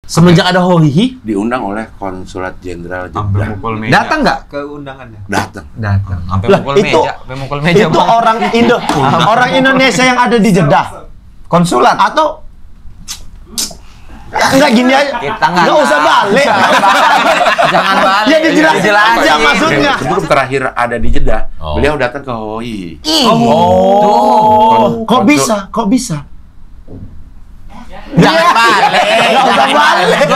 Semenjak ada Hohihi, diundang oleh Konsulat Jenderal Jeddah. Datang nggak ke undangannya? Datang. Sampai Lah, mukul meja. itu orang Indonesia yang ada di Jeddah. Konsulat Atau enggak gini aja. Kita nggak usah balik. Jangan balik. Ya dijelasin aja maksudnya. Sebelum terakhir ada di Jeddah, beliau datang ke Hohihi. Kok bisa? Kok bisa? Jangan balik. Enggak usah balik.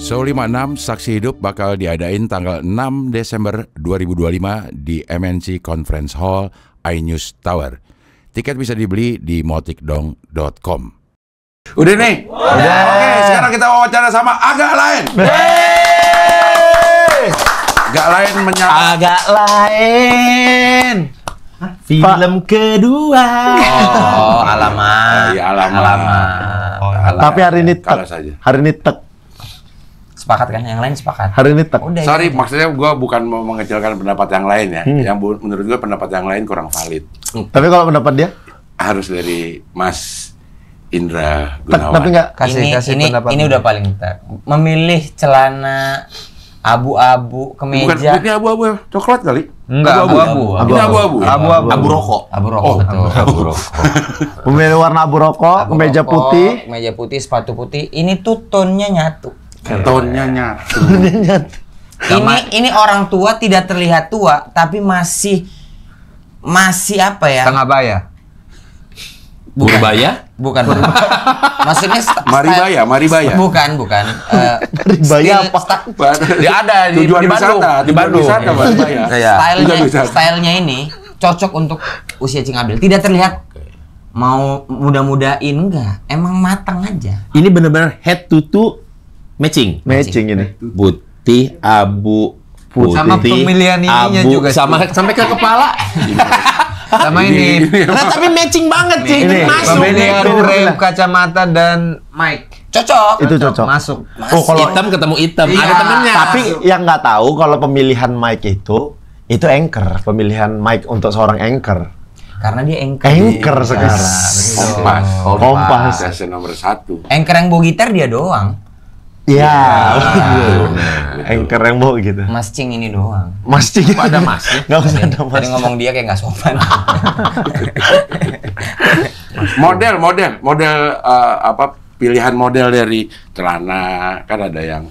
Show 56 Saksi Hidup bakal diadain tanggal 6 Desember 2025 di MNC Conference Hall iNews Tower. Tiket bisa dibeli di motikdong.com. Udah nih? Udah. Oke, sekarang kita wawancara sama Agak Lain. Agak Lain Agak Lain. Film kedua. Oh, alamat. Iya, alamat. Tapi hari ini Kalah saja. Hari ini tek. Sepakat kan? Yang lain sepakat. Hari ini tek. Udah. Sorry, ya. maksudnya gue bukan mau mengecilkan pendapat yang lain ya. Yang menurut gue pendapat yang lain kurang valid. Tapi kalau pendapat dia, Harus dari Mas Indra Gunawan. tapi enggak kasih pendapat. Ini udah paling ter. Memilih celana abu-abu Bukan, kemeja. ini abu-abu ya? Coklat kali? Enggak, abu-abu. Ini abu-abu ya? Abu rokok. Abu rokok betul. Abu rokok. memilih warna abu rokok, Abu kemeja rokok, putih. kemeja putih, sepatu putih. Ini tuh tone-nya nyatu. Tonnya nyatu. Ini orang tua tidak terlihat tua, tapi masih apa ya? Tengah baya. Burbaya? Bukan. Maksudnya Maribaya. Bukan. Maribaya apa? Dia ada di Tujuan Bandung. wisata, Di Bandung. Wisata, Maribaya. Stylenya ini cocok untuk usia Cing Abdel. Tidak terlihat mau muda-mudain, enggak. Emang matang aja. Ini benar-benar head to toe matching. Matching ini. Putih, abu, putih, Sama pemilihan ininya abu, juga sih. sama sampai ke kepala. Sama ini. Nah, tapi matching banget sih. Ini, Masuk. Pemilihan rem, kacamata dan mic. Cocok. Itu cocok. Masuk. Oh, kalau Hitam ketemu hitam. Iya. Ada temennya. tapi yang nggak tahu kalau pemilihan mic itu anchor, pemilihan mic untuk seorang anchor. Karena dia anchor. Anchor sekarang. Kompas. Stasiun nomor 1. Anchor yang bawa gitar dia doang. Iya. Anchor yang mau gitu. Mas Cing ini doang. Mas Cing. Ada masnya. Nggak usah ada mas. Tadi ngomong dia kayak nggak sopan. Model apa pilihan model dari celana kan ada yang.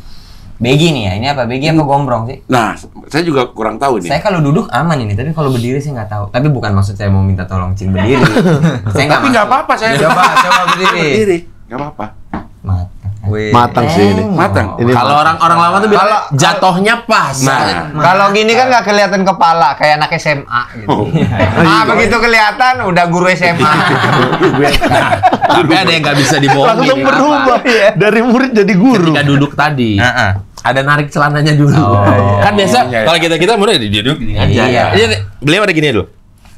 Begi nih ya, ini apa? Begi apa gombrong sih? Nah, saya juga kurang tahu nih. Saya kalau duduk aman ini, tapi kalau berdiri saya nggak tahu. Tapi bukan maksud saya mau minta tolong Cing berdiri. Saya Tapi nggak masuk. apa-apa saya. Coba berdiri. Nggak apa-apa. Matang. Wih. Matang sih ini. Matang. Ini Kalau orang-orang lama tuh bilang jatohnya pas. Nah, Kalau gini kan nggak kelihatan kepala, kayak anak SMA gitu. Begitu kelihatan udah guru SMA. Tapi ada yang nggak bisa dibohongin. langsung berubah dari murid jadi guru. Ketika duduk tadi. Ada narik celananya dulu. Kan biasa iya. kalau kita mulai duduk gini aja. Iya. Ini beliau ada gini dulu.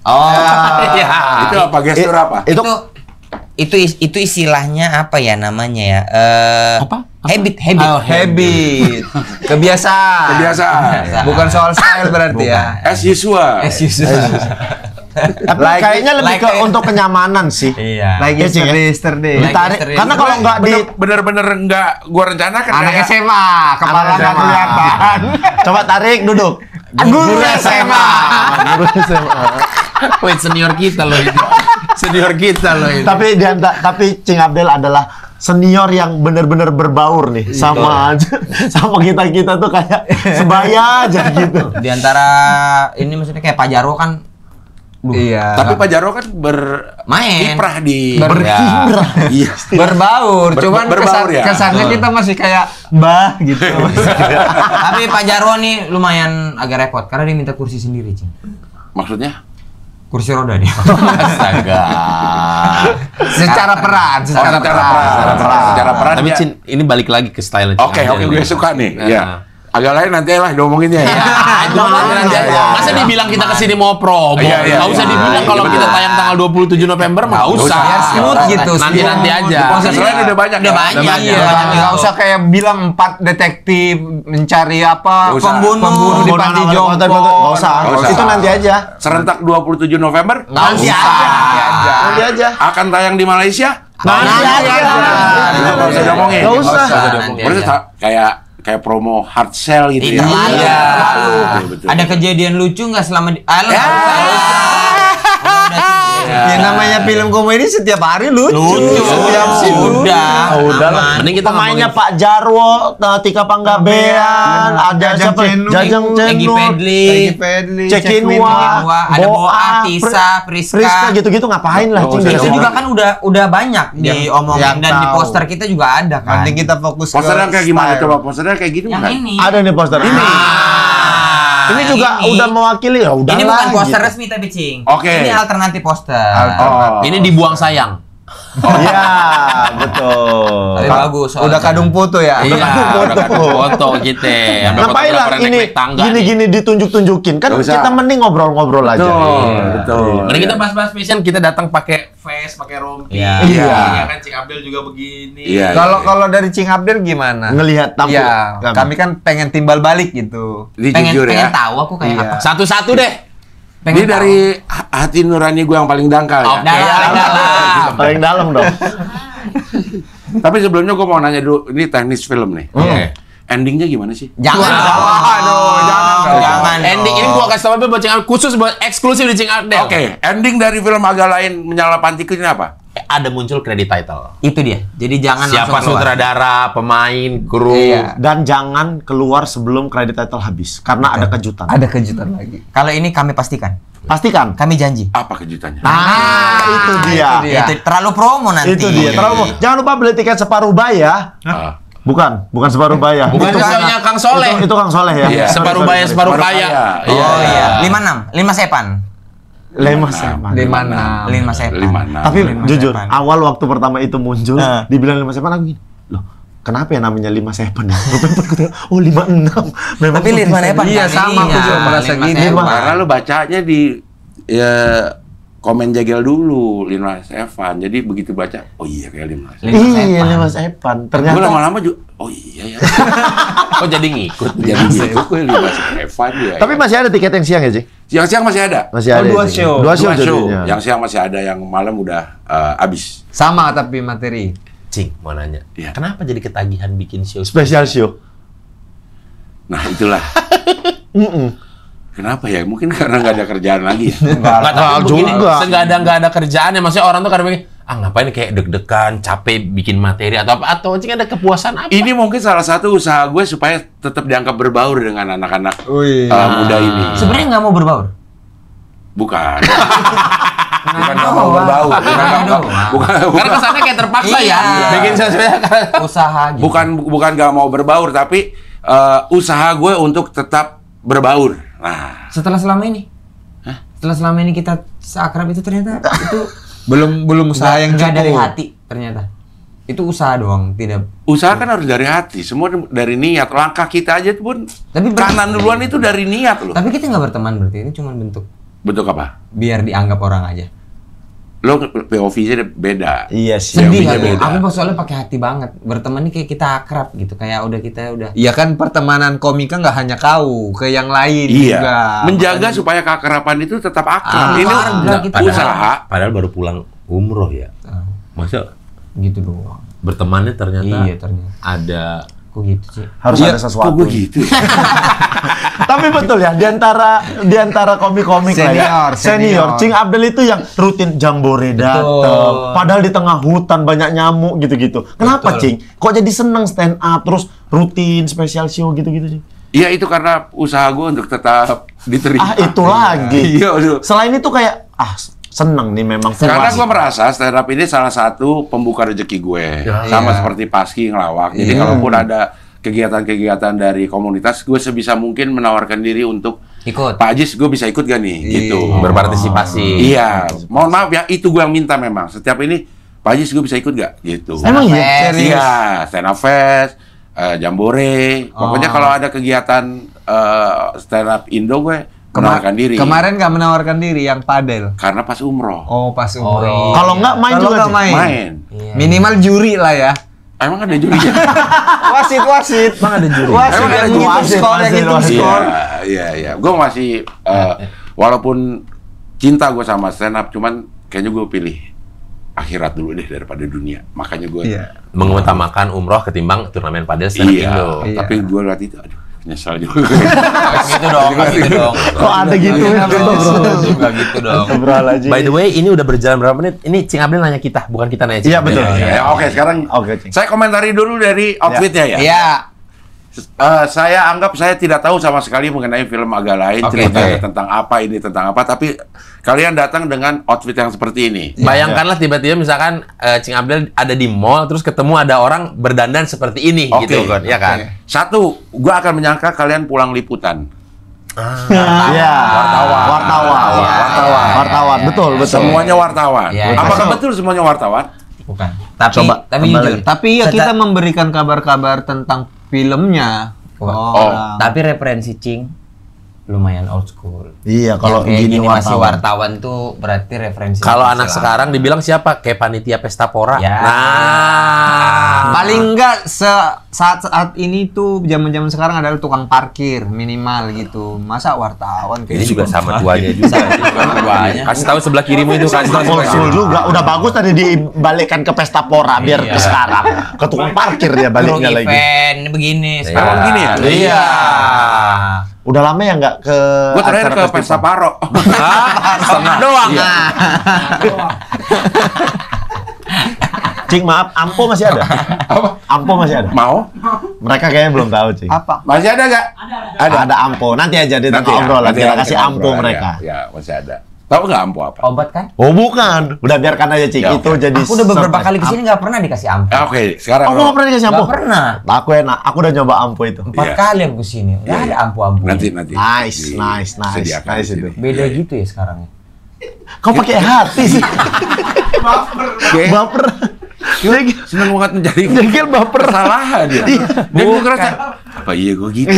Oh. Iya. itu apa gestur apa? Itu istilahnya apa ya namanya ya? Apa? Habit. Habit. Kebiasaan. Bukan soal style berarti ya. As usual. Tapi Like kayaknya lebih ke untuk kenyamanan sih. Iya. Like Iya, Cing, ya? yesterday. Ditarik. yesterday. Karena kalau nggak di Bener-bener nggak gua rencanakan. Anak kayak- SMA, kepala Anak nggak SMA. kelihatan. Coba tarik, duduk. Guru SMA. Guru SMA. Wait, senior kita loh ini. Senior kita loh ini. Tapi Cing Abdel adalah senior yang benar-benar berbaur nih sama aja sama kita tuh kayak sebaya aja gitu. Di antara ini maksudnya kayak Pak Jarwo kan Iya. Tapi Pak Jarwo kan main. berkiprah di Berkiprah. Iya. Berbaur, cuman berbaur ya? kesannya kita masih kayak mbah gitu. Tapi Pak Jarwo nih lumayan agak repot karena dia minta kursi sendiri, Cing. Maksudnya? Kursi roda dia. Astaga. Secara peran. Secara peran. Tapi Cin, ini balik lagi ke style. Oke, gue suka nih. Nah, Ya. Agak lain nanti lah diomonginnya ya. Itu nanti aja. Masa dibilang kita kesini mau promo? Iya. Nggak usah dibilang kalau kita tayang tanggal 27 November mah nggak usah. Biar smooth gitu. Nanti aja. Selain udah banyak. Udah banyak. Nggak usah kayak bilang 4 detektif mencari apa Nggak usah. pembunuh di panti jompo. Nggak usah. Itu nanti aja. Serentak 27 November. Nanti aja. Nanti aja. Akan tayang di Malaysia. Nanti aja. Nggak usah diomongin. Nggak usah. Maksudnya kayak promo hard sell gitu ya. Iya. Betul. Ada kejadian lucu nggak selama di? Ya namanya film komedi setiap hari lucu. Setiap scene udah. Udahlah. Mending kita Pemainnya ngomongin- Pak Jarwo, Tika Panggabean, ada Jajang siapa? Cenur. Jajang Egi Cenur, Pedli, Cekinwa, ada Boa, Tisa, Priska. gitu-gitu ngapain lah, Cing? Itu juga kan udah banyak diomongin yang dan di tahu. poster kita juga ada kan. Nanti kita fokus Posternya kayak gimana? style. Coba posternya kayak gini Yang bukan? ini. Ada nih poster ini. Ini juga udah mewakili ya udah. Ini bukan poster resmi tapi Cing. Oke. Ini alternatif poster. Oh. Ini dibuang sayang. Iya, betul. Tapi bagus. Udah kadung foto ya. Iya, udah kadang foto kita. Sampai Ngapain lah fotografer ini naik tangga nih. gini-gini ditunjuk-tunjukin kan Nggak usah. kita mending ngobrol-ngobrol aja. Betul. Mending kita bahas-bahas fashion, kita datang pakai vest, pakai rompi. Iya. Iya kan Cik Abdel juga begini. Iya. Kalau dari Cing Abdel gimana? Ngelihat tampil. Ya, kami kan pengen timbal balik gitu. Ini pengen jujur ya. tahu aku kayak Iya. apa. Satu-satu deh. Ini dari hati nurani gue yang paling dangkal ya. Oke, dalam. Paling dalam dong. Tapi sebelumnya gue mau nanya dulu, ini teknis film nih. Endingnya gimana sih? Jangan. Jangan. Ending ini gua kasih tahu buat Cing Abdel, khusus buat eksklusif di Cing Abdel. Oke, ending dari film agak lain menyala pantiku ini apa? Ada muncul kredit title. Itu dia. Jadi jangan Siapa langsung keluar. sutradara, pemain, kru. Iya. Dan jangan keluar sebelum credit title habis karena ada kejutan. Ada kejutan lagi. Kalau ini kami pastikan. Pastikan. Kami janji. Apa kejutannya? Itu dia. itu dia. Itu terlalu promo nanti. Itu dia. Terlalu. Jangan lupa beli tiket separuh bayar. Ah. Bukan separuh bayar. Bukan Itu show-nya Kang Soleh. Itu Kang Soleh ya. Iya. Separuh bayar, separuh kaya. Oh iya. 56 sepan. 5 sepan. 5 sepan. 56. Tapi Lima jujur, sepan. awal waktu pertama itu muncul, dibilang 5 sepan aku gini, loh kenapa ya namanya 5 sepan ya? Oh 56. Memang Tapi kok Lirman bisa Evan Iya, kan sama, aku ininya. juga merasa Lirman gini. Evan. Karena lu bacanya di ya komen jegel dulu Lima Evan. Jadi begitu baca, oh iya kayak Lima Evan. Iya 5 sepan. Gue Ternyata lama-lama juga, oh iya ya. Kok jadi ngikut? Jadi gitu gue Lima Evan ya. tapi masih ada tiket yang siang ya, Cik? siang-siang masih ada. Masih Oh, ada. dua Cik? show. Dua show Dua show. jadinya. Yang siang masih ada, yang malam udah habis. Sama tapi materi. Cing, mau nanya. Iya. Kenapa jadi ketagihan bikin show? Special show. Nah itulah. Kenapa ya? Mungkin karena nggak ada kerjaan lagi. Nggak tahu begini, juga. nggak ada kerjaan ya. Maksudnya orang tuh kadang mikir, ngapain kayak deg-degan, capek bikin materi atau apa? Atau Cing ada kepuasan apa? Ini mungkin salah satu usaha gue supaya tetap dianggap berbaur dengan anak-anak Wih. muda ini. Sebenarnya nggak mau berbaur. Bukan. Bukan nggak mau berbaur. Karena kesannya kayak terpaksa Iya. ya. Bikin sesuatu. Usaha gitu. Bukan nggak mau berbaur, tapi usaha gue untuk tetap berbaur. Nah, Selama ini. Setelah selama ini kita seakrab itu ternyata itu Belum usaha yang nggak dari cukup. hati ternyata. Itu usaha doang, tidak. usaha kan harus dari hati, semua dari niat. Langkah kita aja pun Tapi kanan duluan itu dari niat loh. Tapi kita nggak berteman berarti itu cuma bentuk Bentuk apa? biar dianggap orang aja. Lo POV-nya beda. Iya sih. Sedih Yang aku. beda. Aku soalnya pakai hati banget. Berteman ini kayak kita akrab gitu. Kayak kita udah. Iya kan pertemanan komika nggak hanya kau, ke yang lain Iya. juga. Menjaga supaya keakraban itu tetap akrab. Ini keluarga kita. usaha. Padahal baru pulang umroh ya. Masa Gitu doang. bertemannya ternyata Iya ternyata. ada Kok gitu sih? Harus Iya, ada sesuatu. Kok gue gitu? Tapi betul ya, di antara komik-komik lah ya. Senior. Cing Abdel itu yang rutin jambore dateng. Padahal di tengah hutan banyak nyamuk gitu-gitu. Kenapa, Cing? Kok jadi seneng stand up terus rutin special show gitu-gitu, Cing? Iya itu karena usaha gue untuk tetap diterima. Itu lagi. Iya, aduh. Selain itu kayak seneng nih memang. Karena puas. gue merasa stand up ini salah satu pembuka rezeki gue. Sama seperti Paski ngelawak. Jadi kalaupun ada kegiatan-kegiatan dari komunitas, gue sebisa mungkin menawarkan diri untuk Ikut. Pak Ajis, gue bisa ikut gak nih? Gitu. berpartisipasi. Iya. Mohon maaf ya, itu gue yang minta memang. Setiap ini, Pak Ajis gue bisa ikut gak? Gitu. Emang iya? Serius. Iya, stand up fest. Jambore. Pokoknya kalau ada kegiatan stand up Indo gue menawarkan diri. Kemarin nggak menawarkan diri yang padel. Karena pas umroh. Oh, pas umroh. iya. Kalau nggak main Kalau juga nggak Cing? Main. Iya. Minimal juri lah ya. Emang ada jurinya? Wasit. Emang ada juri. Wasit Emang ada yang juri? ngitung skor, yang ngitung Wasit. skor. Iya. Gue masih walaupun cinta gue sama stand up, cuman kayaknya gue pilih akhirat dulu deh daripada dunia. Makanya gue Mengutamakan umroh ketimbang turnamen padel stand up Indo. Tapi gue lihat itu, aduh, nyesal juga. Gitu dong, gitu dong. Kok ada gitu? Enggak gitu dong. Astagfirullahaladzim. By the way, ini udah berjalan berapa menit? Ini Cing Abdel nanya kita, bukan kita nanya Cing Iya, Abdel. betul. Ya, oke, sekarang Oke, Cing. saya komentari dulu dari outfitnya ya. Iya. Saya anggap saya tidak tahu sama sekali mengenai film agak lain, Oke, ceritanya oke. tentang apa, ini tentang apa, tapi kalian datang dengan outfit yang seperti ini. Bayangkanlah tiba-tiba misalkan Cing Abdel ada di mall, terus ketemu ada orang berdandan seperti ini, Oke. gitu kan? Ya kan? Satu, gua akan menyangka kalian pulang liputan. Iya. Wartawan. Wartawan. Betul. Semuanya wartawan. Iya, Apakah masuk. betul semuanya wartawan? Bukan. Tapi Coba, tapi kembali. jujur. Tapi ya kita memberikan kabar-kabar tentang filmnya. Oh. Tapi referensi Cing lumayan old school. Iya, kalau Yang kayak gini gini masih wartawan. wartawan tuh berarti referensi. Kalau masih anak lama. sekarang dibilang siapa? Kayak panitia pesta pora. Ya. Nah, Paling enggak saat ini tuh zaman-zaman sekarang adalah tukang parkir minimal gitu. Masa wartawan ini kayak juga sama tuanya juga. tuanya. Kasih tahu sebelah kirimu itu, kasih tahu Old sebelah school kiri. juga. Udah bagus tadi dibalikkan ke pesta pora biar ke sekarang. Ke tukang parkir dia baliknya Bro, lagi. event begini Sekarang sekarang. gini ya? Iya. Udah lama ya nggak ke Gua terakhir acara ke pesta paro. Setengah doang. Cing, maaf, Ampo masih ada? Ampo masih ada? Mau? Mereka kayaknya belum tahu, Cing. apa? Masih ada nggak? Ada Ampo. Nanti aja di tengah obrolan kita kasih Ampo mereka. Ya, masih ada. Tahu nggak ampo apa? Obat kan? Oh, bukan. Udah biarkan aja, Cing. Ya, Itu oke. jadi Aku udah beberapa surprise. kali kesini nggak pernah dikasih ampo. Oke, sekarang Aku nggak pernah dikasih Ampo. Nggak pernah. Aku enak. Aku udah nyoba Ampo itu. 4 Iya. kali aku kesini. Nggak ada ampo-ampo. nanti. Nice. Disediakan Nice di sini. itu. Beda gitu ya sekarang. Kau pakai hati sih. Oke. Baper. Seneng banget mencari Jengkel baper. kesalahan dia. Dan gue ngerasa, apa iya gue gitu?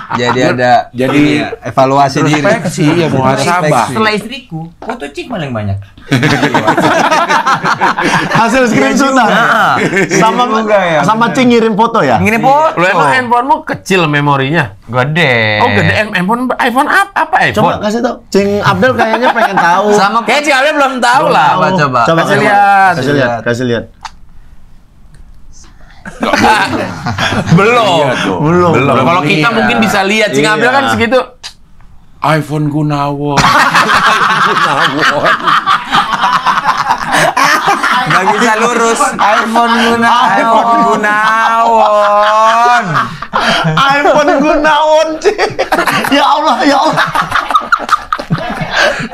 Jadi ada Jadi evaluasi diri. introspeksi, ya muhasabah. Setelah istriku, foto Cing paling banyak. Hasil screenshotan. Sama juga ya, sama Cing ngirim foto ya? Ngirim foto. Lu emang handphonemu kecil memorinya? Gede. Oh, gede handphone iPhone apa iPhone? Coba kasih tau. Cing Abdel kayaknya pengen tahu. Sama Kayak Cing Abdel belum tahu lah. Coba. Coba Kasih lihat. Kasih lihat. Belum. Iya dong. Belum. Kalau kita mungkin bisa lihat Cing Abdel kan segitu. iPhone Gunawan. nggak bisa lurus. iPhone Gunawan. iPhone Gunawan, Cing. Ya Allah.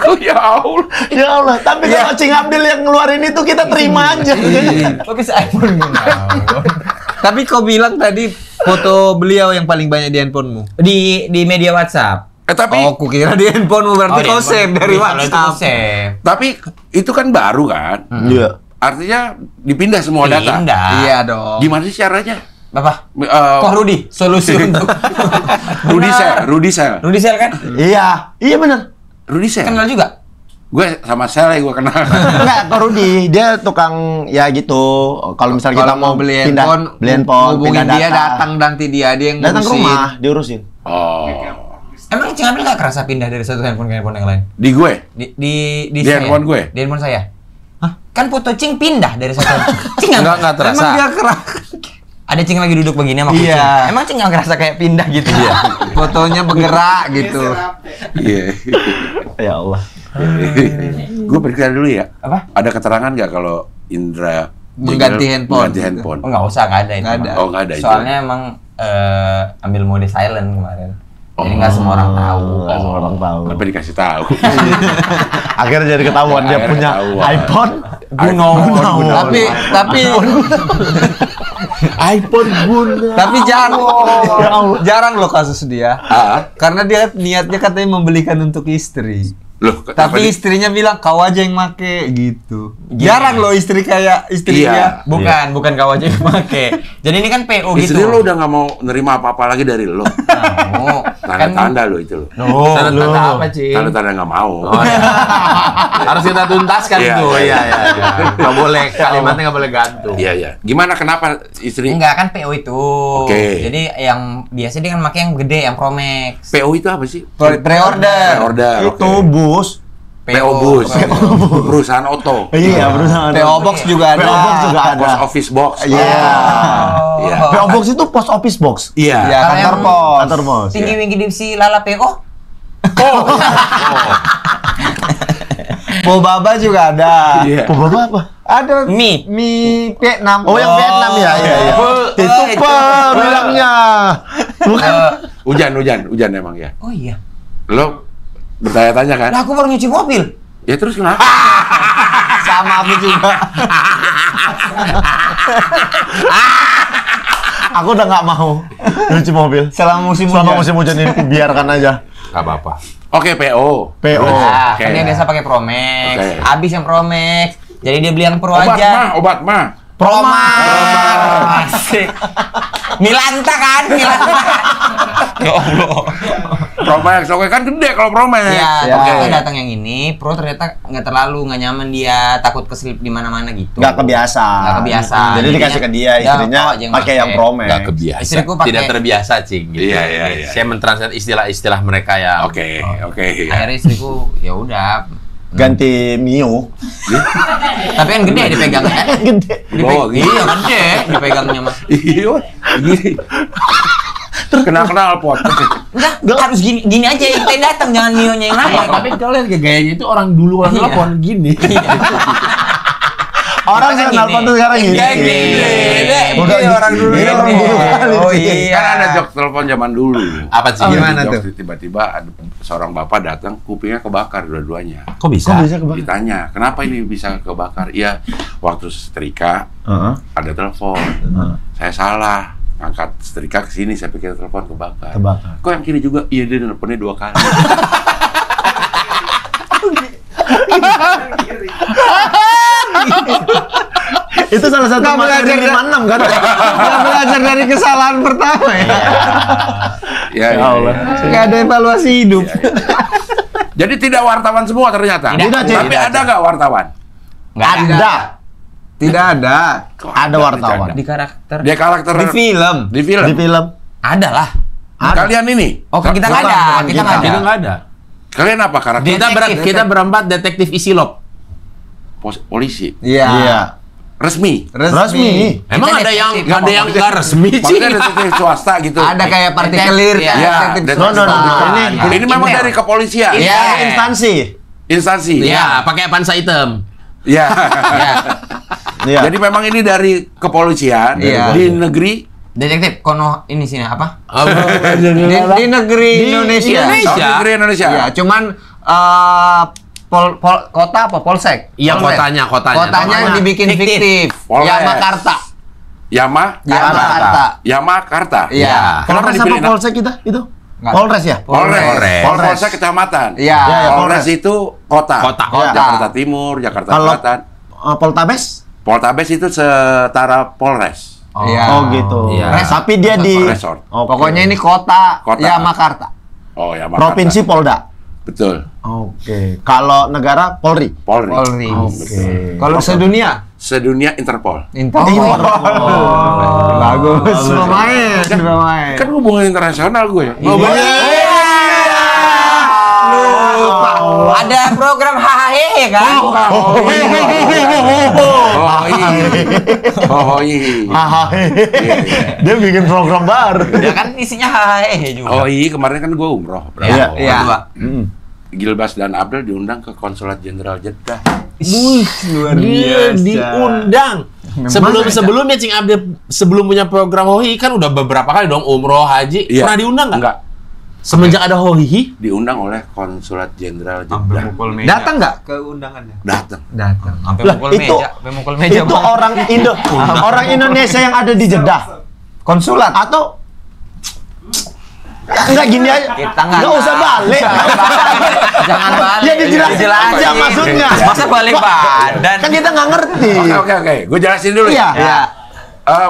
Oh ya Allah. Ya Allah, tapi kalau Cing Abdel yang ngeluarin itu kita terima aja. Kok bisa iPhone Gunawan? Tapi kau bilang tadi foto beliau yang paling banyak di handphonemu. Di media WhatsApp. Tapi Oh, kukira di handphonemu berarti kau save dari WhatsApp. Save. tapi itu kan baru kan? Iya. Artinya dipindah semua data. Pindah. Iya dong. Gimana sih caranya? Apa? Eh, Kok Rudi? Solusi untuk Rudy Sel. Rudi Sel kan? Iya benar. Rudy Sel. Kenal juga? Gue sama Sel gue kenal. Enggak, Kak Rudi, dia tukang ya gitu. Kalau misalnya kita Kalau mau beli pindah, handphone, beli handphone, hubungin pindah dia, data. datang nanti dia yang Datang ke ngurusin. rumah, diurusin. Oh. Emang Cing Abdel nggak kerasa pindah dari satu handphone ke handphone yang lain? Di gue. Di Di handphone gue? Di handphone saya. Hah? Kan foto Cing pindah dari satu handphone. Cing Enggak terasa. Emang dia kerak. Ada Cing lagi duduk begini sama kucing. Iya. Emang Cing nggak ngerasa kayak pindah gitu? Iya. Fotonya bergerak gitu. Iya. Ya Allah. Gue berkira dulu ya. Apa? Ada keterangan nggak kalau Indra Mengganti Jegel handphone. mengganti handphone? Oh nggak usah, nggak ada itu. Nggak Bang. ada. Oh, nggak ada itu. Soalnya emang ambil mode silent kemarin. Jadi nggak semua orang tahu. Nggak semua orang tahu. Tapi dikasih tahu. Akhirnya jadi ketahuan dia Akhirnya punya ketahuan. iPhone. Gunawan. Tapi tapi jarang loh kasus dia. Ah, Karena dia niatnya katanya membelikan untuk istri. Loh, Tapi istrinya bilang kau aja yang make gitu. Jarang loh istri kayak istri dia. Bukan kau aja yang pakai. Jadi ini kan PO gitu. istri lo udah nggak mau nerima apa-apa lagi dari lo. Mau. Tanda-tanda lo itu lo. Tanda-tanda apa, Cing? Tanda-tanda nggak mau. Oh, iya. Harus kita tuntaskan Iya, itu. iya. Iya, iya. Nggak boleh, kalimatnya nggak boleh gantung. Iya, iya. Gimana, kenapa istri? Enggak kan PO itu. Oke. Jadi yang biasa dia kan pakai yang gede, yang Pro Max. PO itu apa sih? Pre-order. Order. Itu bus. PO bus. Perusahaan oto. Iya, berusaha. PO Box juga ada. PO Box juga ada. Post office box. Iya. Iya. PO Box itu post office box. Iya. Ya, Kalau kantor yang pos. Kantor pos. Tinggi Winggi Divisi Lala PO. Mau Baba juga ada. Iya. Apa apa? Ada Mie. mie Vietnam. Oh, yang Vietnam ya. Iya, iya. Itu bilangnya. Hujan emang ya. Oh iya. Lo bertanya-tanya kan? Lah aku baru nyuci mobil. Ya terus kenapa? Sama aku juga. Aku udah nggak mau nyuci mobil. Selama musim Musim hujan ini biarkan aja. Nggak apa-apa. Oke, PO. PO. Nah, Oke. kan dia biasa pakai Pro Max. Oke. Habis yang Pro Max. Jadi dia beli yang Pro Obat aja. mah, obat mah. Promax. Asik. Milanta kan? Milanta. Ya Allah. Promax, oke kan gede kalau Promax. Ya, Ya. ternyata datang yang ini, Pro ternyata nggak nyaman dia, takut keselip di mana-mana gitu. Nggak kebiasa. Nggak kebiasa. Jadi Jadinya, dikasih ke dia, ya, istrinya kau aja yang pakai yang pakai. Pro Max. Nggak kebiasa. Istriku pakai- Tidak terbiasa, Cing. Gitu. Iya, iya, iya. Saya mentranslate istilah-istilah mereka yang... Oke. Akhirnya istriku ya udah. Ganti Mio. Tapi kan gede dipegangnya kan? Gede. Bawa gitu. Iya gede dipegangnya mah. Iya. Kenal pot. Enggak, harus gini aja yang kita datang, jangan Mio-nya yang naik. Tapi kalau lihat gayanya itu orang dulu orang Iya. telepon gini. Orang Kan yang gini. nelpon tuh sekarang gini. Kayak gini. Udah Ini orang dulu ini ini. orang dulu kali. Oh iya. Kan ada jok telepon zaman dulu. Apa sih? Gimana Jok, tuh? Tiba-tiba ada seorang bapak datang, kupingnya kebakar dua-duanya. Kok bisa? Kok bisa kebakar? Ditanya, kenapa ini bisa kebakar? Iya, waktu setrika Heeh. ada telepon. Saya salah. Angkat setrika ke sini, saya pikir telepon kebakar. Kebakar. Kok yang kiri juga? Iya, dia nelponnya 2 kali. Itu salah satu Nggak materi belajar 56 kan? Nggak belajar dari kesalahan pertama ya. Ya, Ya Allah. Nggak ada evaluasi hidup. Jadi tidak wartawan semua ternyata. Tidak, Cik. Tapi ada nggak wartawan? Nggak Ada. Tidak ada. Kok Ada wartawan. bercanda? Di karakter. Dia karakter Di film. Di film. Di film. Ada lah. Ada. Kalian ini. Oh, kita nggak Bukan, ada. bukan Kita kita. nggak Kita ada. nggak ada. Kalian apa karakter? Kita berempat detektif Isilop. Polisi. Iya. Iya. Resmi. Resmi. Emang Kita ada yang detektif. nggak resmi, Cing? Maksudnya detektif swasta gitu. Ada kayak partikelir. Iya. Ya, detektif detektif No. swasta. Ini memang Email. dari kepolisian. Iya. Instansi. Instansi. Iya, pakai pansa hitam. Iya. Iya. Jadi memang ini dari kepolisian Iya. di negeri Detektif kono ini sini apa? Di negeri Indonesia. Indonesia. negeri Indonesia. Iya, cuman kota apa? Polsek. Iya, Polsek. kotanya. Kotanya yang dibikin fiktif. Polres. Yamakarta. Yamakarta. Yamakarta. Iya. Kenapa Polres apa dipilih? polsek kita? Itu? Nggak. Polres ya? Polres. Polres. Polresnya kecamatan. Iya. Iya, iya, Polres itu kota. Kota. Jakarta Timur, Jakarta Kalau Selatan. Poltabes? Poltabes itu setara Polres. Iya. Oh gitu. Iya. Tapi dia di Resort. Oke. Pokoknya ini kota, Kota. Yamakarta. Oh, Yamakarta. Provinsi Polda. Betul. Oke. Kalau negara Polri. Polri. Polri. Oke. Kalau sedunia? Sedunia Interpol. Interpol. Bagus. Pemain. Kan hubungan internasional gue ya. Oh, bener. Lupa. Ada program hahaha kan? Oh iya. Dia bikin program baru. Ya kan isinya hahaha juga. Oh iya, kemarin kan gue umroh. Iya. Iya. Gilbas dan Abdel diundang ke Konsulat Jenderal Jeddah. Luar Dia diundang. Sebelumnya Cing Abdel sebelum punya program Hohi kan udah beberapa kali dong umroh haji. Iya. Pernah diundang nggak? Enggak. Semenjak ada Hohi, Diundang oleh Konsulat Jenderal Jeddah. Datang nggak ke undangannya? Datang. Datang. Sampai Lah, mukul itu- meja, sampai mukul meja. Itu Bang. orang Indonesia yang ada di Jeddah. Konsulat. Atau Enggak gini aja. Kita Enggak usah balik. Jangan balik. Ya dijelasin aja maksudnya. Masa balik badan? Kan kita nggak ngerti. Oke. Gue jelasin dulu Iya. ya.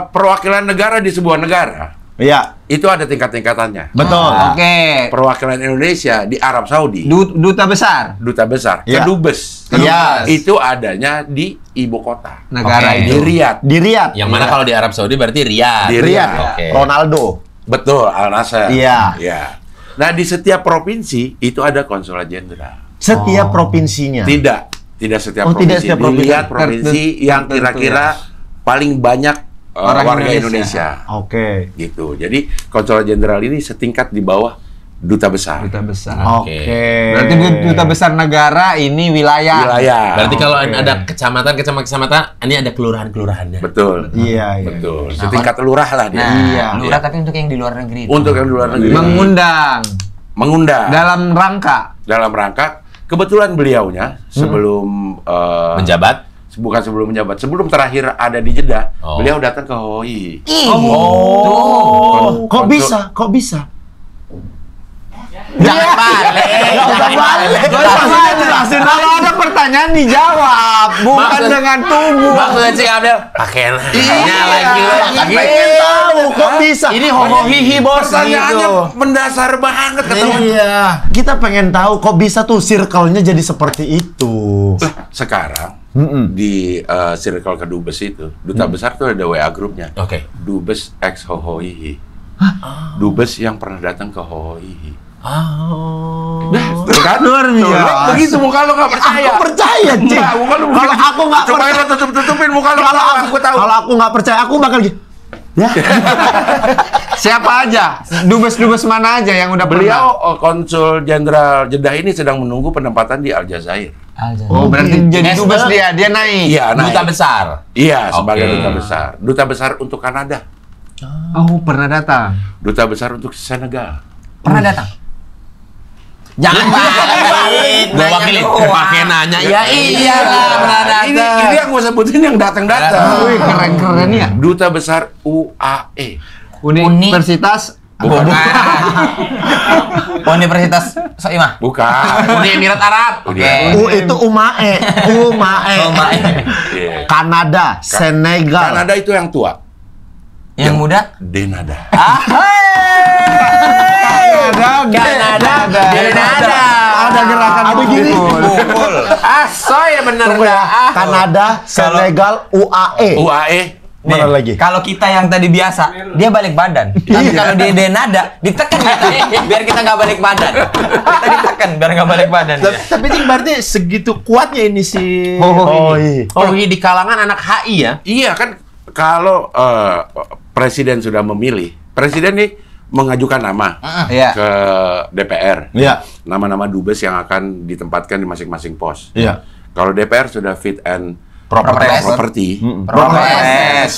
Perwakilan negara di sebuah negara Iya, itu ada tingkat-tingkatannya. betul. Oke. Perwakilan Indonesia di Arab Saudi, Duta besar duta besar, Iya. kedubes, Iya. itu adanya di ibu kota negara Oke. di itu. Riyadh. Di Riyadh. Yang mana kalau di Arab Saudi berarti Riyadh. Di Riyadh. Oke. Ronaldo. Betul, Al Nassr. Iya. Nah, di setiap provinsi itu ada konsulat jenderal. Setiap provinsinya. Tidak setiap Oh, provinsi. tidak setiap provinsi. Dilihat provinsi yang kira-kira paling banyak Orang warga Indonesia. Indonesia. Oke. Gitu. Jadi konsulat jenderal ini setingkat di bawah duta besar. Duta besar. Oke. Berarti duta besar negara ini wilayah. Berarti kalau Oke. ada kecamatan, ini ada kelurahan-kelurahannya. Betul. Iya, iya. Betul. Setingkat lurah lah dia. Nah, Iya. lurah tapi untuk yang di luar negeri. Untuk yang di luar negeri. Mengundang Dalam dalam rangka rangka kebetulan beliaunya sebelum Menjabat. bukan sebelum menjabat, sebelum terakhir ada di Jeddah, Oh. beliau datang ke Hoi. Oh. Kok bisa? Kok bisa? Jangan balik. Nggak usah balik. jelasin. Kalau ada pertanyaan dijawab, bukan Maksud- dengan tubuh. Maksudnya Cing Abdel, pakai nanya lagi. Lagi pengen tahu kok bisa. Ini hoho-hihi bos Pertanyaannya gitu. mendasar banget ketemu. Iya. Kita pengen tahu kok bisa tuh circle-nya jadi seperti itu. Lah, sekarang Mm-mm. di circle kedubes itu, duta besar tuh ada WA grupnya. Oke. Dubes X Hohoihi. Dubes yang pernah datang ke Hohoihi. Oh. Tuh kan? Luar Tuh, biasa. lo begitu muka lo nggak percaya. Aku percaya, Cing. Nggak, muka lo Kalau aku nggak Coba percaya, lo tutup-tutupin muka lo. Aku tahu. kalau aku nggak percaya, aku bakal gitu. Ya. Siapa aja? Dubes mana aja yang udah Beliau konsul jenderal Jeddah ini sedang menunggu penempatan di Aljazair. Oh, berarti Yes, jadi dubes sir. dia naik. Iya, Duta naik. besar. Iya, sebagai Oke. duta besar. Duta besar untuk Kanada. Oh, pernah datang. Duta besar untuk Senegal. Pernah datang? Jangan balik. Gua wakilin. Pakai nanya. Ya iya lah, pernah Ini datang. yang gue sebutin yang datang-datang. Wih, keren-keren ya. Duta besar UAE. Universitas Bukan. Universitas Soimah. Bukan. Uni Emirat Arab. Oke. Itu UMAE. UMAE. Iya. Kanada, Senegal. Kanada itu yang tua. Yang muda? Denada. Kanada. Ada gerakan begini. pukul. Soy bener Tunggu ya. dah. Kanada, Senegal, UAE. UAE. Mana lagi? Kalau kita yang tadi biasa, dia balik badan. Tapi kalau dia denada, ditekan kita. Biar kita nggak balik badan. Kita ditekan biar nggak balik badan. dia. Tapi Cing berarti segitu kuatnya ini si Oh, iya. Hohi di kalangan anak HI ya. Iya kan kalau presiden sudah memilih, presiden nih mengajukan nama Iya. ke DPR. Iya. Nama-nama dubes yang akan ditempatkan di masing-masing pos. Iya. Kalau DPR sudah fit and Properties. property. Proses.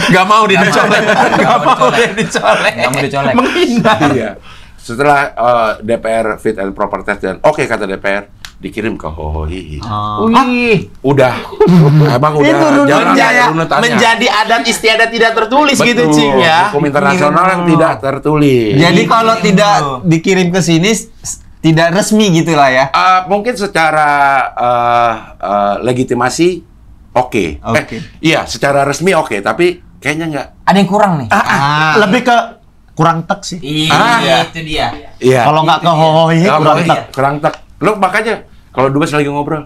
Gak mau dia dicolek. Gak mau dia dicolek. Nggak mau dicolek. Menghindar. Iya. Setelah DPR fit and proper test dan oke kata DPR, dikirim ke Hohohihi. Wih. Udah. Emang udah Itu runutnya runutannya. Menjadi adat istiadat tidak tertulis gitu Betul. Cing ya. Hukum internasional yang tidak tertulis. Jadi kalau tidak dikirim ke sini tidak resmi gitulah ya. Mungkin secara legitimasi oke. Oke. Iya, secara resmi oke, tapi kayaknya nggak. Ada yang kurang nih. Lebih ke kurang tek sih. Iya, itu dia. Iya. Kalau nggak ke Hohohi, kurang tek. Kurang tek. Lo makanya kalau dubes lagi ngobrol,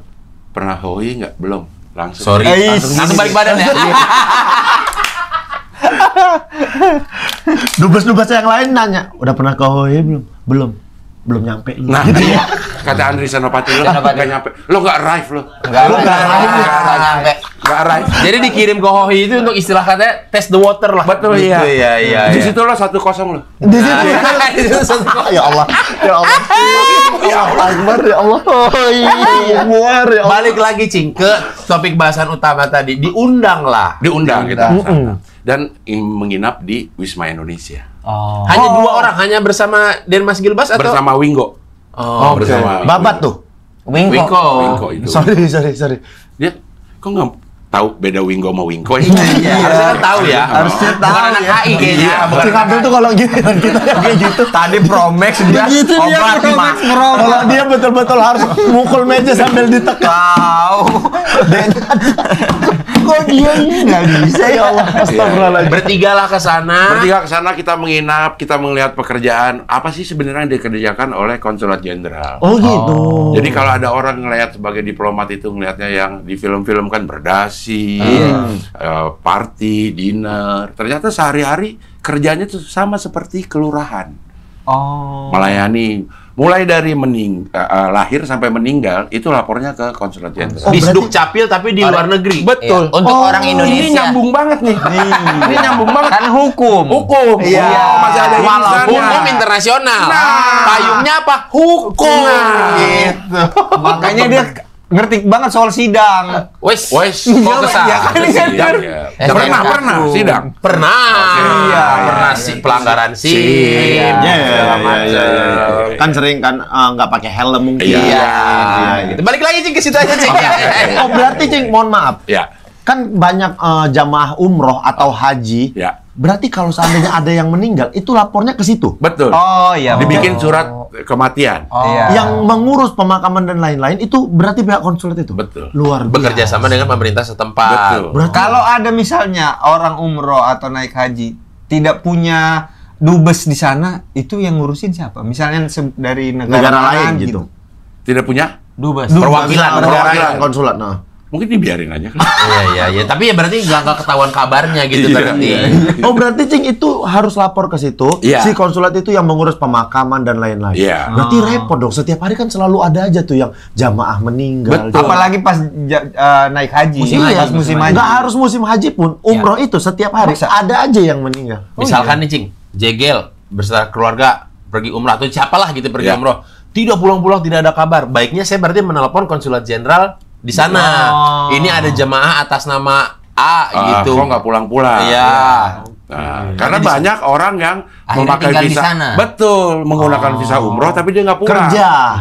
pernah Hoi nggak? Belum. Langsung. Sorry. Langsung balik badan ya. Dubes-dubes yang lain nanya, udah pernah ke Hohohi belum? Belum. Belum nyampe. Nah, kata Andri Senopati lo Senopati. nggak nyampe. Lo nggak arrive lo. Nggak nyampe. Nggak arrive. Jadi dikirim ke Hohi itu untuk istilah katanya test the water lah. Betul Gitu, iya. iya. Di situ lo 1-0 lo. Di situ. Di situ satu- Ya Allah. Ya Allah. Ya Allah Akbar, ya Allah. Hohohi. Akbar, ya Allah. Balik lagi Cing ke topik bahasan utama tadi. Diundang lah. Diundang kita ke sana. Dan menginap di Wisma Indonesia Hanya dua orang, hanya bersama Denmas Gilbas atau bersama Wingo. Oh, bersama Babat tuh. Wingko. Wingko. Wingo itu. Sorry. Dia kok tahu beda Winggo sama Wingko. Harusnya kan tahu ya. Harusnya tahu Bukan anak ya. HI kayaknya. bukan Cing anak Abdul tuh kalau giliran kita kayak gitu. Tadi Promax dia Begitu dia obat Promax kalau dia betul-betul harus mukul meja sambil ditekan. tahu. Kok dia nggak bisa Ya Allah, astagfirullahaladzim. Bertiga lah ke sana. Bertiga ke sana kita menginap, kita melihat pekerjaan apa sih sebenarnya yang dikerjakan oleh konsulat jenderal. Oh gitu. Jadi kalau ada orang ngelihat sebagai diplomat itu ngelihatnya yang di film-film kan berdasi, party, dinner. Ternyata sehari-hari kerjanya tuh sama seperti kelurahan. Oh. Melayani mulai dari lahir sampai meninggal itu lapornya ke konsulat jenderal. Di Sdukcapil tapi di luar negeri. Betul. Iya, untuk orang Ini Indonesia. nyambung banget nih. Ini nyambung banget. Kan hukum. Hukum. Iya. Oh, masih ada Walaupun irisannya. Hukum internasional. Nah. Payungnya apa? Hukum. Gitu. Makanya dia ngerti banget soal sidang. Wes, Wes, kok kesal? Ya kan ini kan Sidang, ya. Pernah sidang. Pernah. Iya. Pernah sih pelanggaran SIM. Iya, segala macam. Kan sering kan nggak pakai helm mungkin. Iya. Gitu. Balik lagi Cing ke situ aja Cing. Oh berarti Cing, mohon maaf. Ya, Kan banyak jamaah umroh atau haji. ya. Berarti kalau seandainya ada yang meninggal, itu lapornya ke situ. Betul. Oh iya. Dibikin surat kematian. Iya. Yang mengurus pemakaman dan lain-lain itu berarti pihak konsulat itu. Betul. Luar biasa. Bekerja sama dengan pemerintah setempat. Betul. Berarti Kalau ada misalnya orang umroh atau naik haji tidak punya dubes di sana, itu yang ngurusin siapa? Misalnya dari negara negara mana lain gitu. Tidak punya? Dubes. Perwakilan negara. Perwakilan konsulat. Nah. Mungkin dibiarin aja kan. Iya. Tapi ya berarti nggak ketahuan kabarnya gitu Iya, berarti. iya. Oh berarti Cing itu harus lapor ke situ. Iya. Si konsulat itu yang mengurus pemakaman dan lain-lain. Iya. Berarti repot dong. Setiap hari kan selalu ada aja tuh yang jamaah meninggal. Betul. Apalagi pas naik haji. Pas musim haji. Nggak harus musim haji pun. Umroh itu setiap hari ada aja yang meninggal. Misalkan nih Cing, Jegel beserta keluarga pergi umrah atau siapalah gitu pergi Ya. umroh. Tidak pulang-pulang, tidak ada kabar. Baiknya saya berarti menelpon konsulat jenderal di sana. Oh. Ini ada jemaah atas nama A gitu. Kok nggak pulang-pulang? Iya. Nah, karena banyak orang yang akhirnya memakai tinggal di visa, sana. betul, menggunakan visa umroh tapi dia nggak pulang.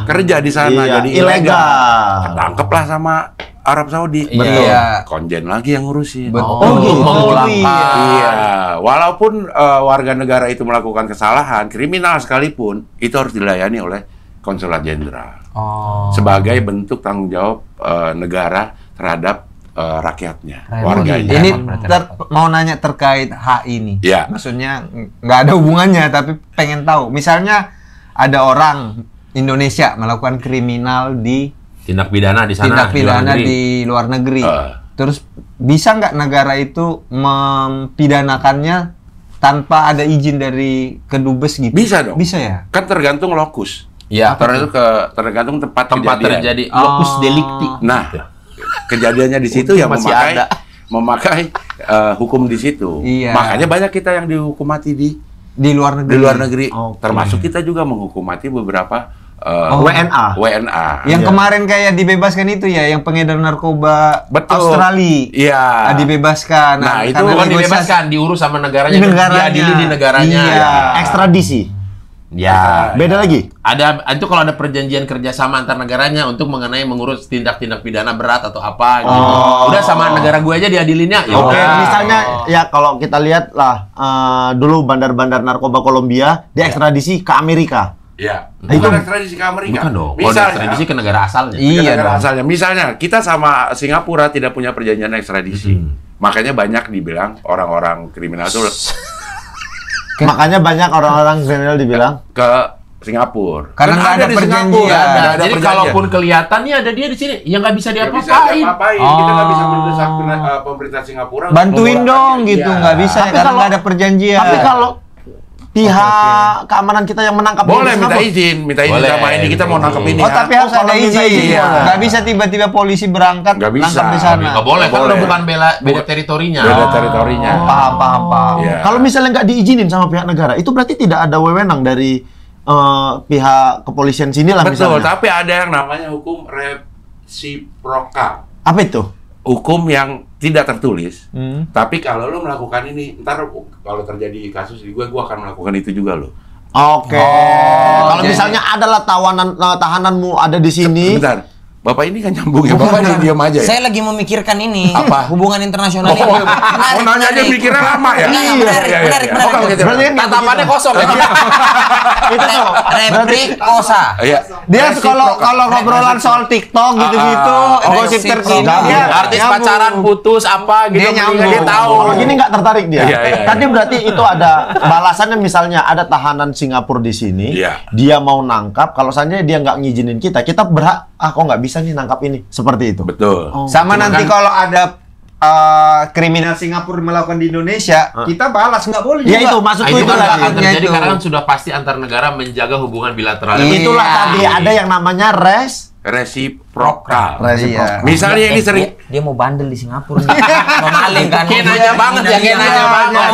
Kerja di sana, Iya, jadi ilegal. Ketangkep lah sama Arab Saudi. Betul. Iya. Konjen lagi yang ngurusin. Oh, gitu. memulangkan. Iya, walaupun warga negara itu melakukan kesalahan, kriminal sekalipun, itu harus dilayani oleh konsulat jenderal sebagai bentuk tanggung jawab negara terhadap rakyatnya, warganya. Ini mau nanya terkait HI ini. Iya. Maksudnya nggak ada hubungannya, tapi pengen tahu. Misalnya ada orang Indonesia melakukan kriminal di Tindak pidana di sana. tindak di luar pidana negeri. di luar negeri. Eh. Terus bisa nggak negara itu mempidanakannya tanpa ada izin dari kedubes gitu? Bisa dong. Bisa ya? Kan tergantung lokus. Iya. Tergantung tempat kejadian. terjadi locus delicti. Nah, kejadiannya di situ yang Masih memakai ada. memakai hukum di situ. Iya. Makanya banyak kita yang dihukum mati di Di luar negeri. luar negeri. Oke. Termasuk kita juga menghukum mati beberapa WNA. WNA. Yang Iya. kemarin kayak dibebaskan itu ya, yang pengedar narkoba Betul. Australia. Iya. Dibebaskan. Nah, itu karena Bukan negosiasi- dibebaskan, diurus sama negaranya, Negaranya. diadili di negaranya. Iya. Ekstradisi. Ya. Beda lagi. Ada itu kalau ada perjanjian kerjasama antar negaranya untuk mengenai mengurus tindak-tindak pidana berat atau apa gitu. Udah sama negara gue aja diadilinnya. Ya Oke, udah. misalnya ya kalau kita lihat lah dulu bandar-bandar narkoba Kolombia diekstradisi ke Amerika. Iya. Nah, itu- Bukan ekstradisi ke Amerika. Bukan dong. Kalau Misalnya, ekstradisi ke negara asalnya. ke Iya negara dong. asalnya. Misalnya kita sama Singapura tidak punya perjanjian ekstradisi. Makanya banyak dibilang orang-orang kriminal itu Makanya banyak orang-orang kriminal dibilang ke Singapura. Karena Kan nggak ada di perjanjian. Singapura, Nggak nggak ada Jadi perjanjian. kalaupun kelihatan nih ada dia di sini, ya nggak bisa Nggak bisa diapa-apain. diapa-apain. Kita nggak bisa mendesak pemerintah Singapura untuk Bantuin memulangkan dong dia. gitu, nggak bisa Tapi karena kalau- nggak ada perjanjian. tapi kalau pihak keamanan kita yang menangkap Boleh dia di minta Singapura. izin Boleh, sama ini kita mau nangkep ini. Oh, tapi harus kalau ada minta izin. izin, iya. Nggak bisa tiba-tiba polisi berangkat Nggak bisa. nangkap di sana. Nggak boleh, kan Nggak udah boleh. bukan beda teritorinya. beda teritorinya. Paham. Iya. Kalau misalnya nggak diizinin sama pihak negara, itu berarti tidak ada wewenang dari pihak kepolisian sini lah Betul, misalnya. tapi ada yang namanya hukum resiprokal. Apa itu? Hukum yang tidak tertulis. Hmm. Tapi kalau lo melakukan ini, ntar kalau terjadi kasus di gue akan melakukan itu juga lo. Oke. Kalau jadi- misalnya adalah tahananmu ada di sini. Bentar. Bapak ini kan nyambung ya, Bapak diam aja ya? Saya lagi memikirkan ini. Apa? Hubungan internasional ini. Oh, nanya aja mikirnya lama ya? Enggak, menarik. Oh, kalau gitu. Berarti kan Tatapannya kosong ya. itu tuh. Replik kosa. Iya. Dia kalau ngobrolan soal TikTok gitu-gitu, gosip terkini. Artis pacaran putus apa gitu, Dia mendingan dia nyambung. tahu. Kalau gini nggak tertarik dia. Iya. Tadi berarti itu ada balasannya, misalnya ada tahanan Singapura di sini, Iya. dia mau nangkap, kalau seandainya dia nggak ngizinin kita berhak, kok nggak bisa nih nangkap ini, seperti itu. Betul. Sama Cuma nanti kan- kalau ada kriminal Singapura melakukan di Indonesia, kita balas, nggak boleh Ya juga. itu maksudku Itu itu kan lagi. akan terjadi itu. karena kan sudah pasti antar negara menjaga hubungan bilateral. Iya. Itulah tadi ada yang namanya Resiprokal. Iya. Misalnya ini sering Dia mau bandel di Singapura nih. Mau maling kan. Kayak nanya banget ya, kayak nanya banget.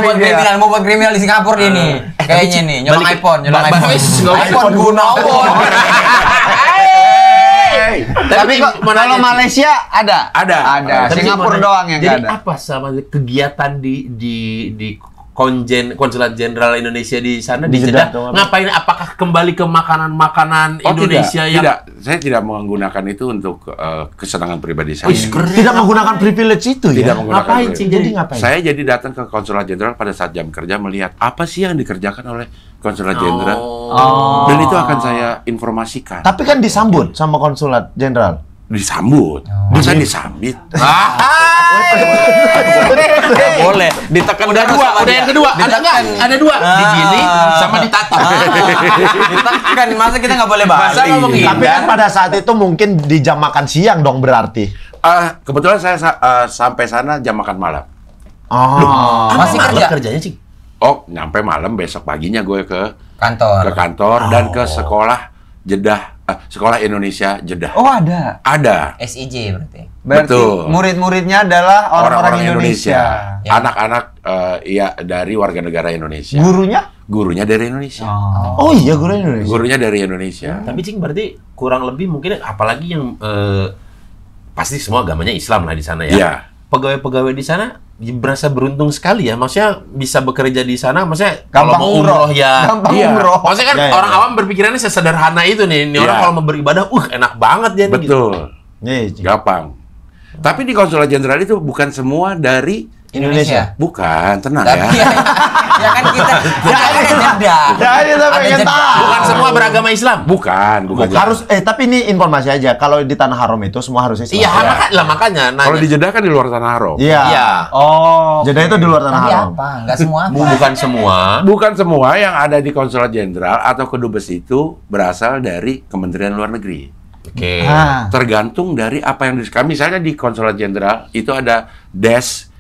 Mau buat kriminal di Singapura dia nih. Kayaknya nih, nyolong iPhone, nyolong iPhone. iPhone Gunawan. Tapi kalau Malaysia ada. Ada. Ada. Singapura doang yang nggak Jadi ada. apa sama kegiatan di konsulat jenderal Indonesia di sana di Di Jeddah? Jeddah, Ngapain? Apakah kembali ke makanan-makanan Indonesia tidak. Saya tidak menggunakan itu untuk kesenangan pribadi saya. Tidak menggunakan privilege itu Tidak ya. menggunakan Ngapain, privilege. Cing? Jadi ngapain? Saya jadi datang ke konsulat jenderal pada saat jam kerja melihat apa sih yang dikerjakan oleh konsulat jenderal. Dan itu akan saya informasikan. Tapi kan disambut sama konsulat jenderal. Disambut. Masa disambit? Boleh. Ditekan Udah dua, udah yang kedua. Ada nggak? Ada dua. Digini sama ditatap. Ditekan, masa kita nggak boleh Masa balik? ngomong gitu? Tapi kan pada saat itu mungkin di jam makan siang dong berarti. Kebetulan saya sampai sana jam makan malam. Oh. Masih kerja? Kerjanya, Cing? Oh, nyampe malam, besok paginya gue ke Kantor. kantor dan ke sekolah Jeddah, sekolah Indonesia Jeddah. Oh, ada. Ada. SIJ berarti. Berarti Betul. murid-muridnya adalah orang-orang Indonesia. Ya. Anak-anak ya dari warga negara Indonesia. Gurunya? Gurunya dari Indonesia. Oh iya, guru Indonesia. Gurunya dari Indonesia. Tapi Cing berarti kurang lebih mungkin apalagi yang pasti semua agamanya Islam lah di sana ya. Iya. Pegawai-pegawai di sana berasa beruntung sekali ya. Maksudnya bisa bekerja di sana, maksudnya Gampang kalau mau umroh. umroh ya. Gampang Iya. umroh. Maksudnya kan Ya, ya, orang ya. awam berpikirannya sesederhana itu nih. Ini orang Iya. kalau mau beribadah, enak banget dia nih. Gitu. Betul. Nih, Cing. Gampang. Tapi di konsulat jenderal itu bukan semua dari Indonesia. bukan, tenang Tapi ya. ya kan kita ada Jeddah. Ya, kita Ada pengen Jeddah. tahu. Bukan semua beragama Islam. Bukan. Harus tapi ini informasi aja. Kalau di tanah haram itu semua harus Islam. Iya, makanya nanya. Kalau di Jeddah kan di luar tanah haram. Iya. Iya. Oh. Jeddah itu di luar tanah Tapi haram. apa? Enggak semua apa? Bukan semua. Bukan semua yang ada di konsulat jenderal atau kedubes itu berasal dari Kementerian Luar Negeri. Oke. Ah. Tergantung dari apa yang misalnya di konsulat jenderal itu ada desk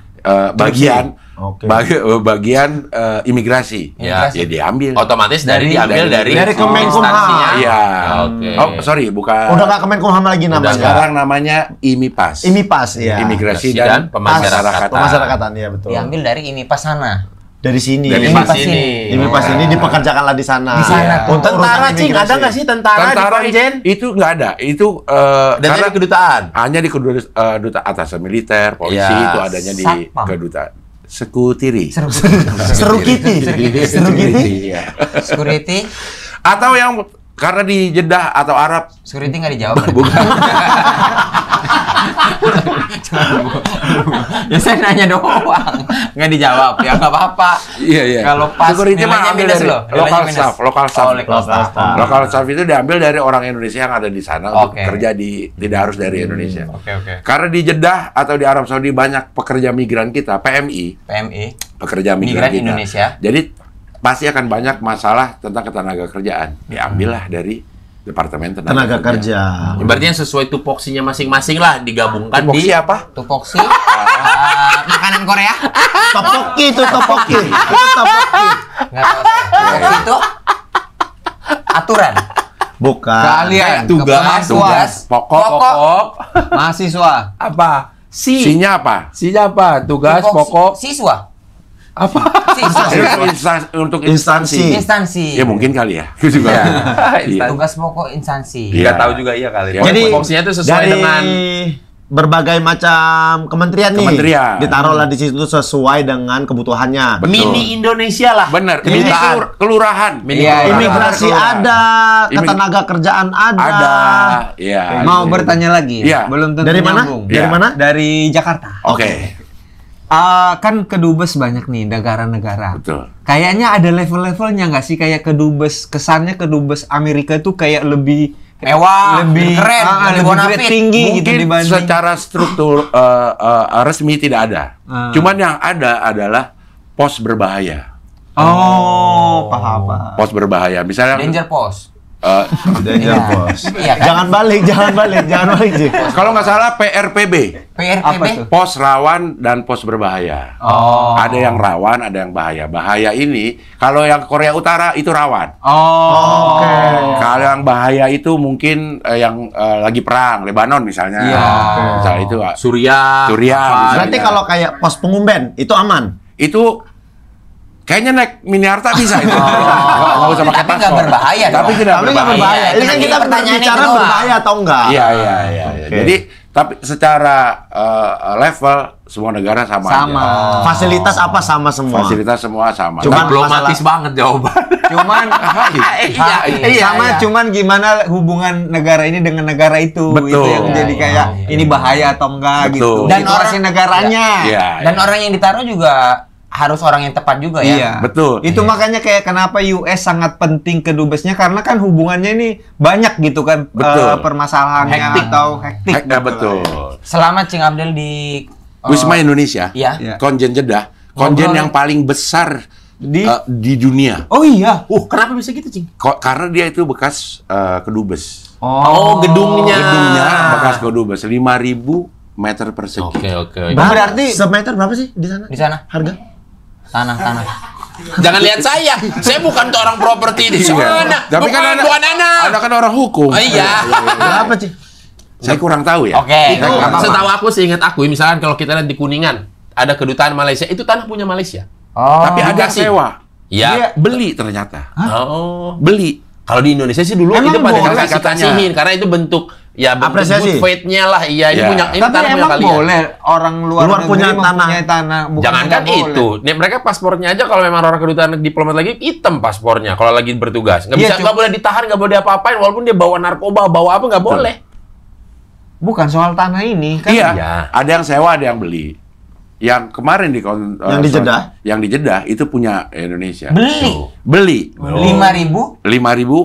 bagian Oke. bagian imigrasi. Ya. Ya diambil. Otomatis diambil dari Kemenkumham. instansinya. Iya. Oke. Oh, sorry, bukan. Udah nggak Kemenkumham lagi namanya. Sekarang namanya IMIPAS. IMIPAS ya. Imigrasi Dan dan Pemasyarakatan. Pemasyarakatan ya betul. Diambil dari IMIPAS sana. Dari sini. Dari IMIPAS IMIPAS ini. IMIPAS ini dipekerjakanlah di sana. Di sana. Iya. Untuk Tentara, urusan Cing, imigrasi. ada nggak sih tentara di Konjen? itu nggak ada. Itu Dan karena dari kedutaan. hanya di duta atasan militer, polisi Iya. itu adanya di Satpam. kedutaan. Sekutiri. Seru Kitty. Seru Kitty. Iya. Security. Atau yang karena di Jeddah atau Arab Security nggak dijawab. Ya saya nanya doang, nggak dijawab ya nggak apa-apa. Iya. Kalau pas Security mah nilainya ambil minus dari loh, lokal nilainya staff, minus. lokal staff. Oh, local staff. Lokal staff itu diambil dari orang Indonesia yang ada di sana untuk Oke. kerja di tidak harus dari Indonesia. Oke. Karena di Jeddah atau di Arab Saudi banyak pekerja migran kita, PMI, PMI. pekerja migran Migran kita. Indonesia. Jadi pasti akan banyak masalah tentang ketenaga kerjaan. Diambillah dari Departemen Tenaga kerja. Berarti yang sesuai tupoksinya masing-masing lah digabungkan Tupoksi di apa? Tupoksi. Makanan Korea. Topoki itu topoki. Itu topoki. Nggak tahu saya. Tupoksi itu aturan. Bukan. Kalian tugas Pokok. mahasiswa. apa? Sinya apa? Sinya apa? Tugas Tupoksi. pokok Siswa. apa? Siswa. Untuk Instansi. Instansi. Ya mungkin kali ya. Itu juga. Iya. Tugas pokok instansi. Iya. Nggak tahu juga iya kali. Jadi, Jadi tupoksinya itu sesuai Dari dengan berbagai macam kementerian nih. Kementerian. Ditaruhlah di situ sesuai dengan kebutuhannya. Betul. Mini Indonesia lah. Bener, Mini mini kelurahan. Mini Iya, kelurahan. Imigrasi ada, Imig- ketenaga kerjaan ada. Ada. Iya. Mau bertanya lagi? Iya. Belum tentu Dari mana? nyambung. Iya. Dari mana? Dari Jakarta. Oke. Kan kedubes banyak nih negara-negara. Betul. Kayaknya ada level-levelnya nggak sih? Kayak kedubes, kesannya kedubes Amerika tuh kayak lebih Mewah, lebih keren, lebih lebih bonafit. grade tinggi gitu Mungkin dibanding. secara struktur resmi tidak ada. Cuman yang ada adalah pos berbahaya. Oh, paham. Pos berbahaya. Misalnya Danger Post. Danger Bos. Iya kan? Jangan balik, jangan balik, Ji. kalau nggak salah PRPB, PRPB. Apa tuh? pos rawan dan pos berbahaya. Oh. Ada yang rawan, ada yang bahaya. Bahaya ini kalau yang Korea Utara itu rawan. Oh. Oke. Kalau yang bahaya itu mungkin yang lagi perang, Lebanon misalnya. Iya. Misalnya itu Suriah. Suriah. apa, misalnya. Berarti kalau kayak pos pengumben itu aman. Itu kayaknya naik Miniarta bisa itu. Nggak usah pakai Tapi nggak paspor. berbahaya Tapi dong. tidak Tapi nggak berbahaya. berbahaya. Ini kan Jadi kita pertanyaannya berbicara itu doang. berbahaya atau enggak? Iya, iya, iya. Oke. Jadi tapi secara level semua negara sama. Sama. aja. Fasilitas apa sama semua? Fasilitas semua sama. Cuman Diplomatis banget jawaban. Cuman Iya, sama cuman gimana hubungan negara ini dengan negara itu. Betul. Itu yang jadi kayak ini bahaya atau enggak Betul. gitu. Dan Situasi orang- negaranya. Iya. Dan orang yang ditaruh juga harus orang yang tepat juga ya. Iya. Betul. Itu makanya kayak kenapa US sangat penting kedubesnya karena kan hubungannya ini banyak gitu kan Betul. permasalahannya Hektik. atau hektik. Betul. Selamat Cing Abdel di Wisma Indonesia, Iya. Iya. Konjen Jeddah, konjen Ngobrol. yang paling besar Di- di dunia. Oh iya. Kenapa bisa gitu, Cing? Karena dia itu bekas kedubes. Oh, gedungnya. Gedungnya bekas kedubes, 5.000 meter persegi. Oke. Berarti semeter berapa sih di sana? di sana Harga? tanah. Jangan lihat saya. Saya bukan tuh orang properti di sana. Iya. Tapi kan bukan anak. Anda kan orang hukum. Oh, iya. Berapa, Ci? Saya kurang tahu ya. Oke. Itu Saya kurang tahu. setahu aku, seingat aku, misalkan kalau kita lihat di Kuningan ada kedutaan Malaysia, itu tanah punya Malaysia. Oh. Tapi ada yang dikasih. sewa. Iya. Beli ternyata. Oh. Beli. Kalau di Indonesia sih dulu Emang itu pada boleh dikasih-kasihin karena itu bentuk Apresiasi. good faith-nya lah. Iya, ini Iya. punya ini tapi tanah punya emang kalian. boleh orang luar negeri punya mempunyai tanah. Bukan Jangankan nggak boleh. itu, nih mereka paspornya aja kalau memang orang kedutaan diplomat lagi hitam paspornya kalau lagi bertugas. Nggak Iya, bisa, nggak boleh ditahan, nggak boleh diapa-apain walaupun dia bawa narkoba, bawa apa nggak boleh. Bukan soal tanah ini kan. Iya. Iya. Ada yang sewa, ada yang beli. Yang kemarin Yang di Jeddah? Yang di Jeddah itu punya Indonesia. Beli. Beli. 5.000 5.000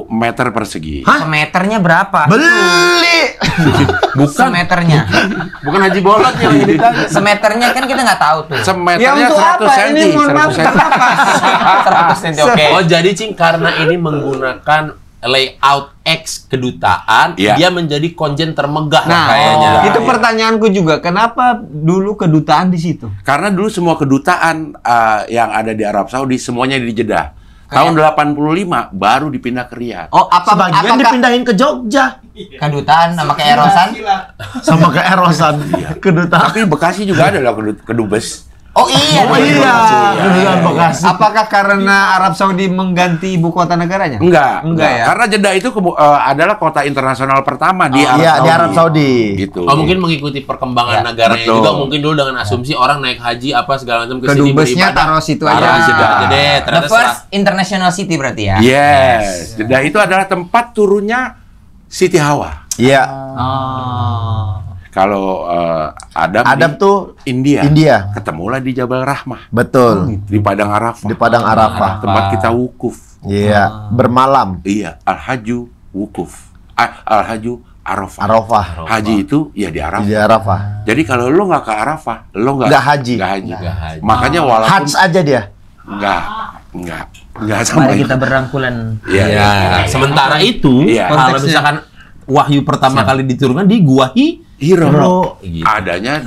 meter persegi. semeternya berapa? Beli. Semeternya. Bukan Haji Bolot yang lagi ditanya. Semeternya kan kita nggak tahu tuh. Semeternya Ya, untuk 100 apa? cm. Ini mohon maaf, 100 cm. 100 cm. Oke. Oh, jadi Cing karena ini menggunakan layout X kedutaan, Iya. dia menjadi konjen termegah Nah, kayaknya. itu pertanyaanku juga. Kenapa dulu kedutaan di situ? Karena dulu semua kedutaan yang ada di Arab Saudi semuanya di Jeddah. Tahun 85 baru dipindah ke Riyadh. Oh, Sebagian apakah dipindahin ke Jogja Kedutaan sama keerosan. sama ke Erosan. Kedutaan. Tapi Bekasi juga ada loh kedubes. Oh iya. Oh iya, kedutaan Bekasi. apakah karena Arab Saudi mengganti ibu kota negaranya? Enggak ya. Karena Jeddah itu adalah kota internasional pertama di Arab Iya, Saudi. di Arab Saudi. Gitu. Oh, mungkin mengikuti perkembangan Ya, negaranya betul. juga, mungkin dulu dengan asumsi orang naik haji apa segala macam ke sini Kedubesnya beribadah. taruh situ aja. Taruh situ aja deh. The Ternyata first international city berarti ya. Yes. Jeddah itu adalah tempat turunnya Siti Hawa. Iya. Kalau Adam Adam di tuh India. India. Ketemulah di Jabal Rahmah, Betul. di Padang Arafah. Di Padang Arafah. Tempat kita wukuf. Iya, bermalam. Iya, Al-Haju wukuf. Al-Haju Arafah. Arafah. Haji itu ya di Arafah. Di Arafah. Jadi kalau lo nggak ke Arafah, lo Nggak haji. Nggak haji. Nggak haji. Makanya walaupun Hajj aja dia. nggak sama. Mari kita berangkulan. Iya. Ya, sementara itu Iya. kalau Konteksnya. misalkan wahyu pertama kali diturunkan di Gua Hiro. Gitu. Adanya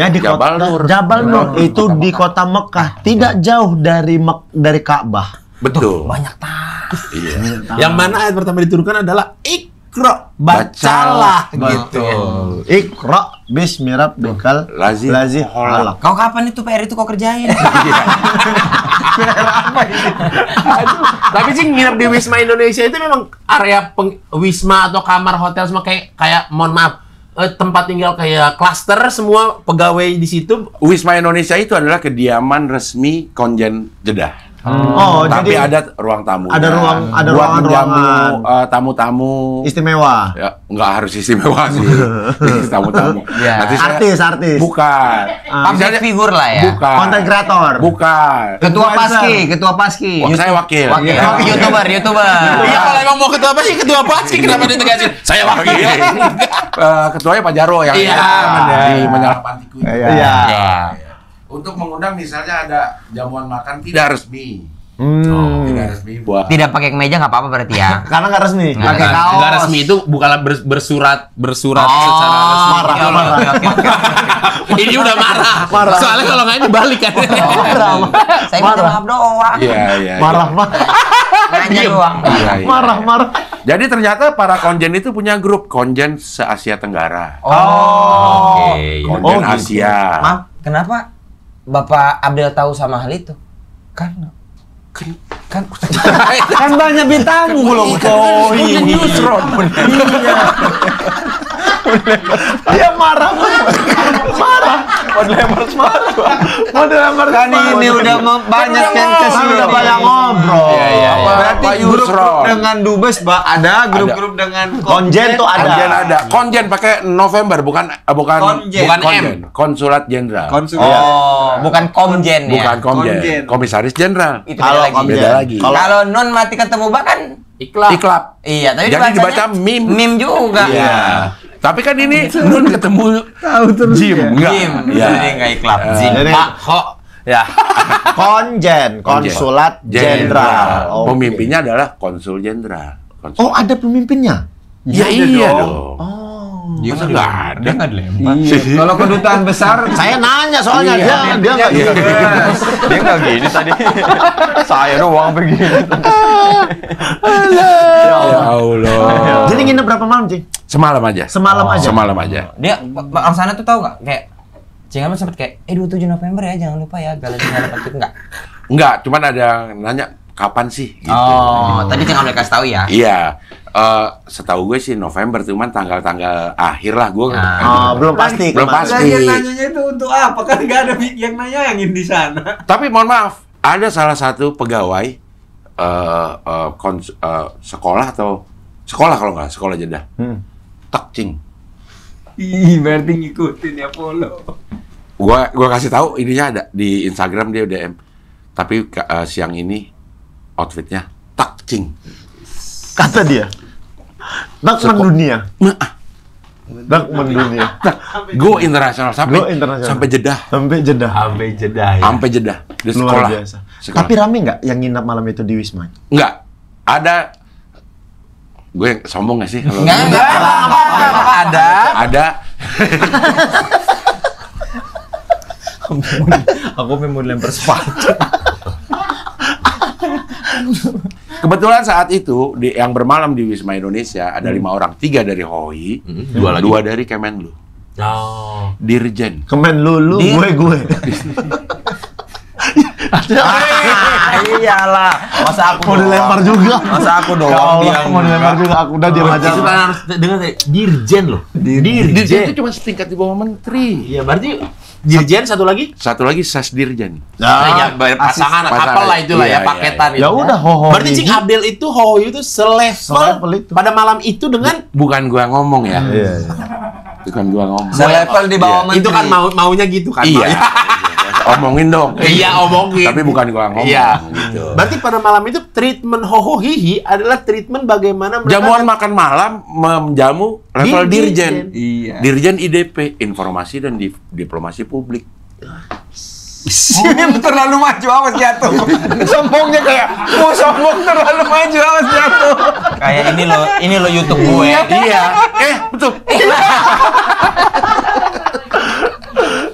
Di Jabal kota Nur. Jabal Nur itu di kota Mekah, tidak jauh dari dari Ka'bah. Betul. Banyak tahu. Iya. Yang mana ayat pertama diturunkan adalah Iqra, bacalah gitu. Iqra bismi rabbikal Lazi halaq. Kau kapan itu PR itu kau kerjain? Tapi sih nginep di Wisma Indonesia itu memang area wisma atau kamar hotel semua kayak mohon maaf tempat tinggal kayak klaster, semua pegawai di situ. Wisma Indonesia itu adalah kediaman resmi Konjen Jeddah. Oh, Tapi jadi ada ruang tamu. ada buat ruangan menjamu tamu-tamu. istimewa. Ya, nggak harus istimewa sih. Tamu-tamu. Ya. Nanti saya Artis. Bukan. Public figure lah ya. Bukan. Konten kreator. Bukan. Ketua Paski. Wah, saya wakil. Wakil. YouTuber. Iya, kalau emang mau ketua apa sih ketua Paski, kenapa ditegasin? Saya wakil. Ketuanya Pak Jarwo yang Iya, di Menyalah Pantiku. Iya. Ya. Untuk mengundang misalnya ada jamuan makan tidak resmi. Hmm. Tidak resmi buat Tidak pakai kemeja nggak apa-apa berarti ya. Karena nggak resmi. Nggak Pakai resmi. kaos. Nggak resmi itu bukanlah bersurat secara resmi. Marah. Ini udah marah. Soalnya kalau nggak ini balik kan. Saya minta maaf doang. Iya. Marah. Nanya doang. Iya. Marah. Jadi ternyata para konjen itu punya grup Konjen se-Asia Tenggara. Oh. Konjen Asia. Maaf, kenapa Bapak Abdel tahu sama hal itu? Kan Kan banyak bintangmu belum. Oh iya. Dia marah. Model lempar Kan ini udah banyak yang kesini. udah banyak ngobrol. Iya. Berarti Pak grup Yusron. dengan Dubes ada, grup-grup dengan Konjen tuh ada. Konjen ada. Konjen pakai November bukan Konjen. Bukan Konjen. Konsulat Jenderal. Oh, bukan komjen ya. Bukan Konjen. Konjen. Komisaris Jenderal. Itu Kalau beda lagi. komjen. Beda lagi. Kalau non mati ketemu bahkan Iklap. iya, tapi Jadi dibaca dibacanya mim. Mim juga. Iya. Tapi kan ini nun ketemu Jim, enggak? Jim. Iya. Jadi enggak iklap. Jim. Jadi Pak Ho. Ya. Konjen, Konsulat Jenderal. Oh, Pemimpinnya adalah Konsul Jenderal. Oh, ada pemimpinnya. Ya, iya dong. Dia Masa nggak ada? Dia nggak dilempar. Kalau kedutaan besar Saya nanya soalnya dia nggak gitu. dia nggak gini tadi. Saya doang begini. Ya Allah. Jadi nginep berapa malam, Cing? Semalam aja. Semalam aja. Semalam aja. Dia orang sana tuh tahu nggak kayak Cingaman sempet kayak 27 November ya jangan lupa ya galeri gitu enggak? Enggak, cuman ada yang nanya kapan sih gitu. Oh, tadi Cingaman kasih tahu ya. Iya. Setahu gue sih November, cuman tanggal-tanggal akhir lah gue. Oh, belum pasti. Belum kemana. pasti. Yang nanyanya itu untuk apa? Kan nggak ada yang nanyangin di sana. Tapi mohon maaf, ada salah satu pegawai sekolah atau sekolah kalau nggak sekolah Jeddah. Takcing. Ih, berarti ngikutin ya follow. Gua kasih tahu ininya ada di Instagram dia DM. Tapi siang ini outfitnya takcing. Kata dia. Nak mendunia. Nak mendunia. Go internasional Go internasional. sampai Jeddah. Sampai Jeddah. Sampai jeda ya. Sampai Jeddah di Luar sekolah. biasa. Sekolah. Tapi rame nggak yang nginap malam itu di Wisma? Enggak. Ada gue sombong gak sih kalau Enggak. ada Aku mau lempar sepatu. kebetulan saat itu yang bermalam di Wisma Indonesia ada 5 orang, 3 dari HOI, 2 dari Kemenlu. Oh. Dirjen. Kemen lulu, gue. Iyalah. Masa aku Mau dilempar juga. Masa aku Ya doang Allah, yang mau dilempar juga. Aku udah diam aja. Itu kan harus dengar tadi, dirjen loh. Dirjen itu cuma setingkat di bawah menteri. Iya, berarti dirjen satu lagi? Satu lagi Sesdirjen. Ya, pasangan apalah itulah Iya, ya paketan. Ya udah, hoho. Berarti Cing Abdel itu Hoyo itu Selevel selevel itu. pada malam itu dengan Bukan gua ngomong ya. Iya. Bukan gua ngomong. Selevel di bawah menteri. itu kan maunya gitu kan. Iya. Omongin dong. Iya, omongin. Tapi bukan gua ngomong Iya. gitu. Berarti pada malam itu treatment Hoho Hihi adalah treatment bagaimana mereka Jamuan makan malam menjamu level dirjen. Iya. Dirjen IDP, Informasi dan Diplomasi Publik. Terlalu maju awas jatuh. Sombongnya kayak mau sombong terlalu maju awas jatuh. kayak ini lo YouTube gue. Iya. Betul.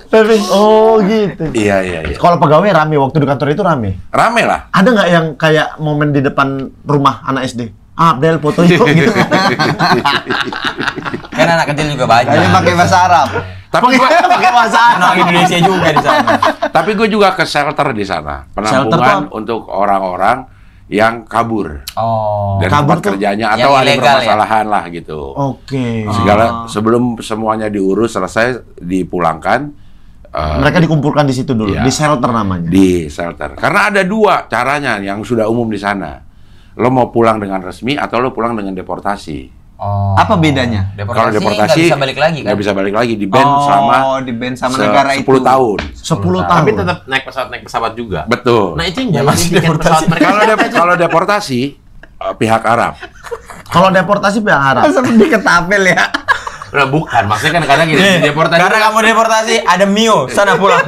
Tapi, oh gitu. Iya. Kalau pegawai rame, waktu di kantor itu rame. Rame lah. Ada nggak yang kayak momen di depan rumah anak SD? Abdel foto yuk gitu. Kan anak kecil juga banyak. Kayaknya pakai bahasa Arab. Tapi gua Pakai bahasa Anak Indonesia juga di sana. tapi gue juga ke shelter di sana. Penampungan untuk orang-orang yang kabur dari Kabur tempat tuh kerjanya yang atau ada ilegal, permasalahan lah gitu. Oke. Segala sebelum semuanya diurus selesai dipulangkan. Mereka dikumpulkan di situ dulu, Iya. di shelter namanya. Di shelter. Karena ada dua caranya yang sudah umum di sana. Lo mau pulang dengan resmi atau lo pulang dengan deportasi. Apa bedanya? Kalau nggak deportasi bisa balik lagi kan? nggak bisa balik lagi, di ban selama di ban sama negara 10 itu. tahun. 10 tahun. Tapi tetap naik pesawat juga. Betul. Nah itu yang masih tiket pesawat mereka. Kalau deportasi pihak Arab. Kalau deportasi pihak Arab. Seperti ketapel ya. Nah, bukan, maksudnya kan kadang gini, deportasi. Karena kamu deportasi, ada Mio, sana pulang.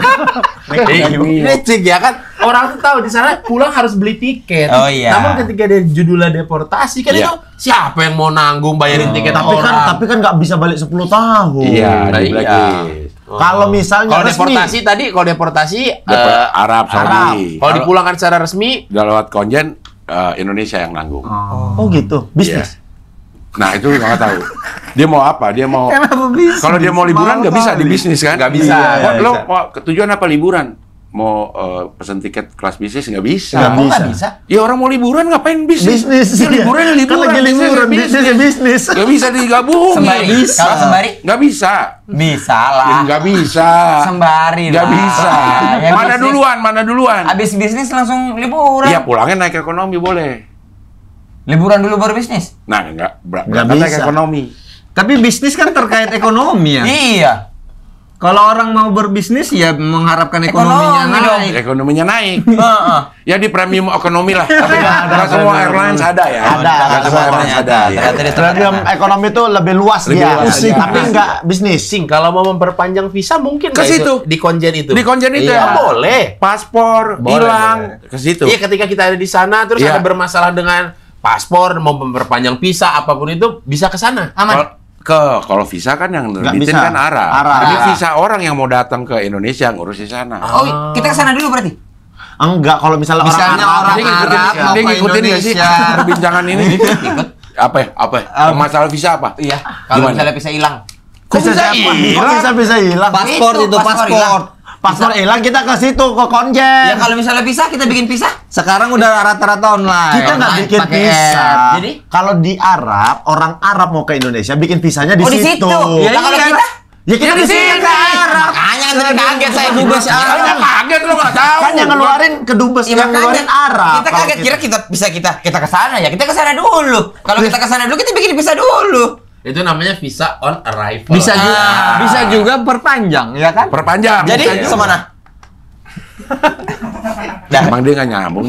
Ini cik ya kan, orang tuh tahu di sana pulang harus beli tiket. Oh, iya. Namun ketika dia judulnya deportasi kan Iya. itu siapa yang mau nanggung bayarin tiket orang? Tapi kan nggak bisa balik 10 tahun. Iya, Nah, di iya. blacklist. Kalau misalnya Kalau resmi, kalau deportasi Arab, Saudi. kalau dipulangkan secara resmi Udah lewat konjen, Indonesia yang nanggung. oh gitu, bisnis. Iya. Nah itu nggak tahu. Dia mau apa? Dia mau Kenapa bisnis? kalau dia mau liburan nggak bisa di bisnis kan? Nggak bisa. Kok Nggak lo bisa. mau tujuan apa liburan? Mau pesen tiket kelas bisnis nggak bisa. Nggak Kok nggak bisa. bisa? Ya orang mau liburan ngapain bisnis? Bisnis. Ya, liburan ya liburan. Kan lagi liburan, bisnis. Nggak bisa digabung. Sembari. Kalau sembari? Nggak bisa. Bisa Ya, lah. nggak bisa. Sembari Nggak lah. bisa. Ya, Mana bisnis. duluan? Mana duluan? Abis bisnis langsung liburan. Iya pulangnya naik ekonomi boleh. Liburan dulu baru bisnis. Nah nggak Nggak naik bisa. ekonomi. Tapi bisnis kan terkait ekonomi ya. Iya. Kalau orang mau berbisnis ya mengharapkan ekonominya Ekonomi dong. naik. Ekonominya naik. Heeh. Ya di premium ekonomi lah. Tapi nggak semua airlines ada ya. Ada, Nggak semua ada, airlines ada. ya. Ternyata di tempat Premium ekonomi itu lebih luas Lebih dia, luas, iya. tapi nggak bisnis. Sing, kalau mau memperpanjang visa mungkin Ke nggak itu? situ. Di konjen itu. Di konjen itu Iya, ya. boleh. Paspor Boleh, hilang ke situ. Iya, ketika kita ada di sana terus Iya. ada bermasalah dengan paspor, mau memperpanjang visa apapun itu bisa ke sana. aman. Kalau visa kan yang Nggak nerbitin bisa. kan Arab. Arab. Ini visa orang yang mau datang ke Indonesia ngurus di sana. Oh, kita kesana dulu berarti. Enggak, kalau misalnya Misalnya orang Dia ngikutin- Arab mau dia ke ngikutin nggak sih Indonesia. perbincangan ini? Ikut. Apa? Masalah visa apa? Iya. Kalau Gimana? misalnya bisa hilang. Kok bisa siapa? hilang? Kok bisa hilang? Paspor itu, paspor paspor. Paspor hilang kita ke situ ke konjen. Ya kalau misalnya bisa kita bikin pisah. Sekarang udah rata-rata online. Kita nggak online, bikin pakai visa. app. Jadi? Kalau di Arab, orang Arab mau ke Indonesia bikin visanya di Oh, di situ. situ. Ya, Nah, kalau kita? Ya kita di sini ke Arab. Makanya kan tadi kaget saya dubes Saya Arab. kaget lo nggak tahu. Kan yang ngeluarin ke dubes, Ya, yang ngeluarin Arab. Kita Kalau kaget kira kita ke sana ya. Kita ke sana dulu. Kalau kita ke sana dulu kita bikin pisah dulu. Itu namanya visa on arrival. Bisa juga perpanjang, ya kan? Perpanjang. Jadi Perpanjang. semana? Emang dia nggak nyambung.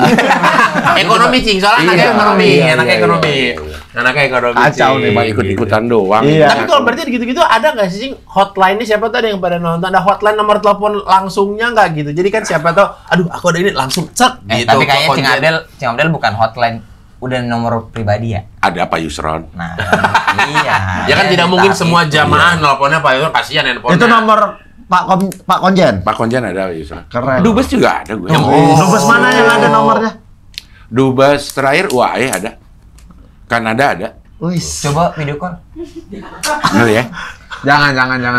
Ekonomi, Cing. Soalnya anaknya Iya, ekonomi, iya, anaknya iya, ekonomi. iya. Anaknya ekonomi. Kacau Cing. nih, Cuma ikut-ikutan doang. Iya. Tapi kalau berarti gitu-gitu ada nggak sih, Cing, hotline-nya siapa tuh ada yang pada nonton? Ada hotline nomor telepon langsungnya nggak gitu? Jadi kan siapa tahu, aduh aku ada ini langsung cek gitu. Tapi ke kayaknya konjen. Cing Abdel bukan hotline, udah nomor pribadi ya. Ada Pak Yusron. Nah, iya. Ya kan tidak Tapi- mungkin semua jamaah nelponnya Pak Yusron, kasihan handphonenya. Itu nomor Pak Konjen. Pak Konjen ada Pak Yusron. Keren. Dubes juga ada gue. Dubes mana yang ada nomornya? Dubes terakhir UAE ada. Kanada ada. Wih. Coba video call. Benar ya? Jangan